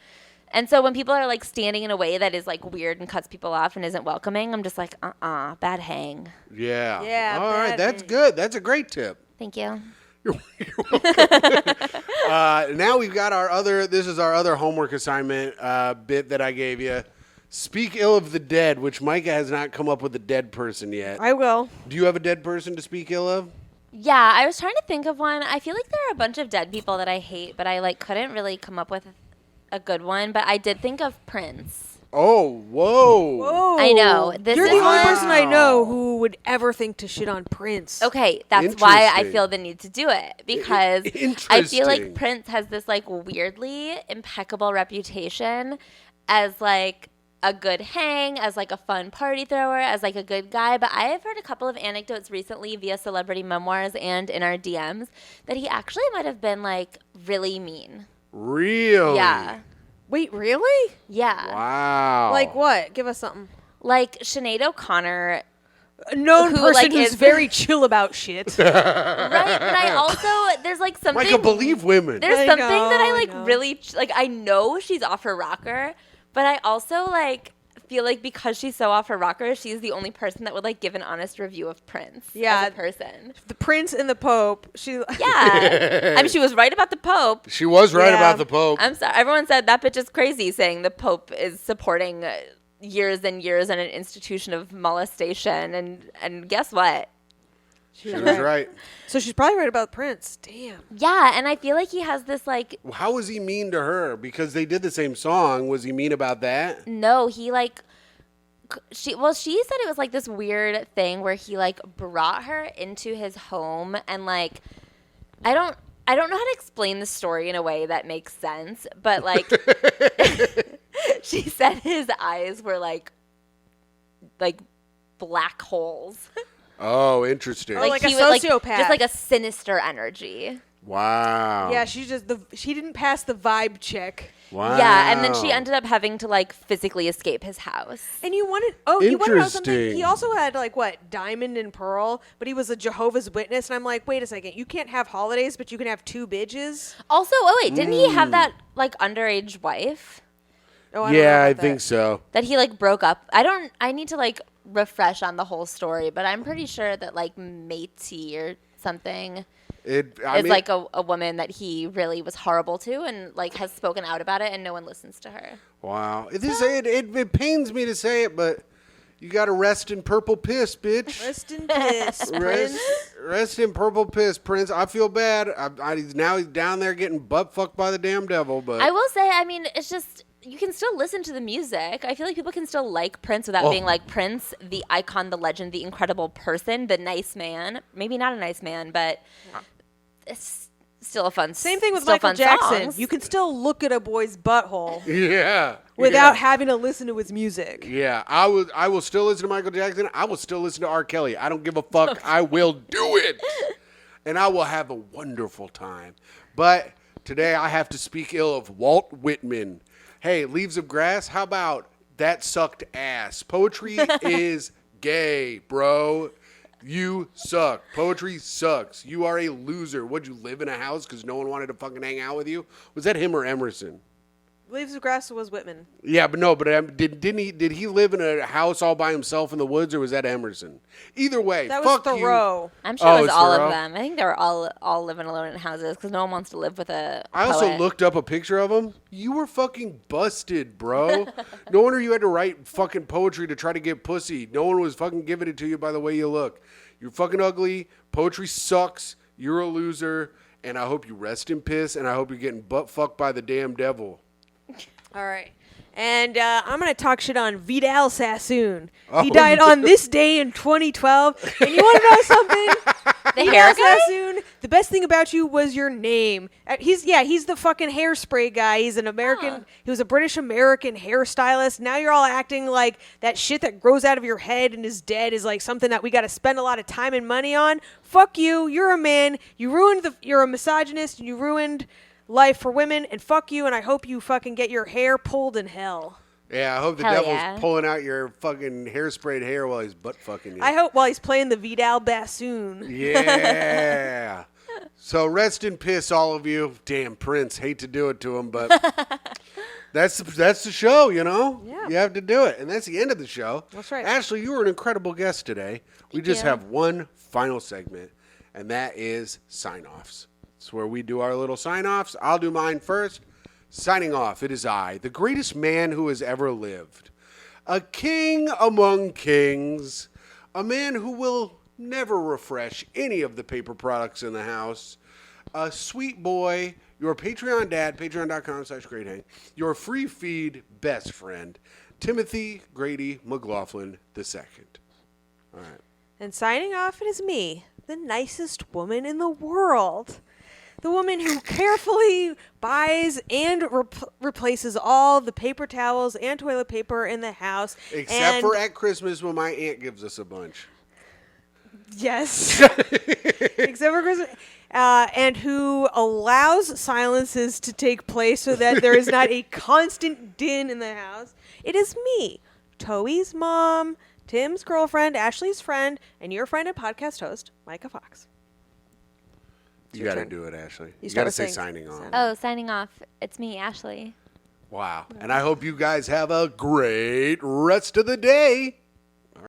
And so when people are like standing in a way that is like weird and cuts people off and isn't welcoming, I'm just like, bad hang. Yeah. Yeah, All right, bad that's hang. good. That's a great tip. Thank you. You're welcome. Now we've got this is our other homework assignment bit that I gave you. Speak ill of the dead, which Myka has not come up with a dead person yet. I will. Do you have a dead person to speak ill of? Yeah, I was trying to think of one. I feel like there are a bunch of dead people that I hate, but I like couldn't really come up with a good one. But I did think of Prince. Oh, whoa. Whoa. I know. This You're is the only one- person I know who would ever think to shit on Prince. Okay, that's why I Interesting. feel the need to do it, because I feel like Interesting. Prince has this like weirdly impeccable reputation as like a good hang, as like a fun party thrower, as like a good guy. But I have heard a couple of anecdotes recently via celebrity memoirs and in our DMs that he actually might have been like really mean. Really? Yeah. Wait, really? Yeah. Wow. Like what? Give us something. Like Sinead O'Connor. A known Who, person like, who's is- very chill about shit. Right, but I also there's like something Micah, believe women. There's I something know, that I I like know. really like. I know she's off her rocker, but I also like feel like because she's so off her rocker, she's the only person that would like give an honest review of Prince Yeah. as a person. The Prince and the Pope. She. Yeah, I mean she was right about the Pope. She was right Yeah. about the Pope. I'm sorry, everyone said that bitch is crazy, saying the Pope is supporting years and years in an institution of molestation, and guess what? She She was right. So she's probably right about Prince. Damn. Yeah, and I feel like he has this like How was he mean to her? Because they did the same song. Was he mean about that? no, he like she said it was like this weird thing where he like brought her into his home and like I don't know how to explain the story in a way that makes sense, but like she said his eyes were like black holes. Oh, interesting. Like a he was, sociopath. just like a sinister energy. Wow. Yeah, she didn't pass the vibe check. Wow. Yeah, and then she ended up having to like physically escape his house. And you wanted you wanted to know something? Interesting. He also had like what, Diamond and Pearl, but he was a Jehovah's Witness, and I'm like, wait a second, you can't have holidays, but you can have two bitches? Also, oh wait, didn't he have that like underage wife Oh, I don't know Yeah, about I that. think so. that he like broke up? I need to like refresh on the whole story, but I'm pretty sure that like Matey or something I is mean, like a woman that he really was horrible to and like has spoken out about it and no one listens to her. wow. It pains me to say it, but you got to rest in purple piss, bitch. Rest in piss, Rest, Prince. rest in purple piss, Prince. I feel bad. Now he's down there getting butt fucked by the damn devil. But I will say, I mean, it's just you can still listen to the music. I feel like people can still like Prince without Oh. being like Prince, the icon, the legend, the incredible person, the nice man. Maybe not a nice man, but it's still a fun. Same thing with still Michael fun Jackson. songs. You can still look at a boy's butthole yeah, without yeah. having to listen to his music. Yeah, I will still listen to Michael Jackson. I will still listen to R. Kelly. I don't give a fuck. I will do it. And I will have a wonderful time. But today I have to speak ill of Walt Whitman. Hey, Leaves of Grass, how about that sucked ass? Poetry is gay, bro. You suck. Poetry sucks. You are a loser. Would you live in a house because no one wanted to fucking hang out with you? Was that him or Emerson? Leaves of Grass was Whitman. Yeah, but no, did he live in a house all by himself in the woods, or was that Emerson? Either way, That was fuck Thoreau. I'm sure Oh, it was it's all Thoreau? of them. I think they were all living alone in houses because no one wants to live with a. I also poet. looked up a picture of him. You were fucking busted, bro. No wonder you had to write fucking poetry to try to get pussy. No one was fucking giving it to you by the way you look. You're fucking ugly. Poetry sucks. You're a loser. And I hope you rest in piss. And I hope you're getting butt fucked by the damn devil. All right. And I'm going to talk shit on Vidal Sassoon. Oh. He died on this day in 2012. And you want to know something? The hair Vidal guy? Sassoon, the best thing about you was your name. He's the fucking hairspray guy. He's an American. He was a British American hairstylist. Now you're all acting like that shit that grows out of your head and is dead is like something that we got to spend a lot of time and money on. Fuck you. You're a man. You're a misogynist and you ruined life for women, and fuck you, and I hope you fucking get your hair pulled in hell. Yeah, I hope the Hell devil's yeah. pulling out your fucking hairsprayed hair while he's butt fucking you. I hope while he's playing the Vidal bassoon. Yeah. So rest in piss, all of you. Damn, Prince. Hate to do it to him, but that's the show, you know? Yeah. You have to do it. And that's the end of the show. That's right. Ashley, you were an incredible guest today. We just you. have one final segment, and that is sign-offs. It's where we do our little sign-offs. I'll do mine first. Signing off, it is I, the greatest man who has ever lived. A king among kings. A man who will never refresh any of the paper products in the house. A sweet boy, your Patreon dad, patreon.com/greathang, your free feed best friend, Timothy Grady McLaughlin II. All right. And signing off, it is me, the nicest woman in the world. The woman who carefully buys and replaces all the paper towels and toilet paper in the house. Except for at Christmas when my aunt gives us a bunch. Yes. Except for Christmas. And who allows silences to take place so that there is not a constant din in the house. It is me, Toey's mom, Tim's girlfriend, Ashley's friend, and your friend and podcast host, Myka Fox. You got to do it, Ashley. You got gotta to say sing. signing off. Oh, signing off. It's me, Ashley. Wow. And I hope you guys have a great rest of the day.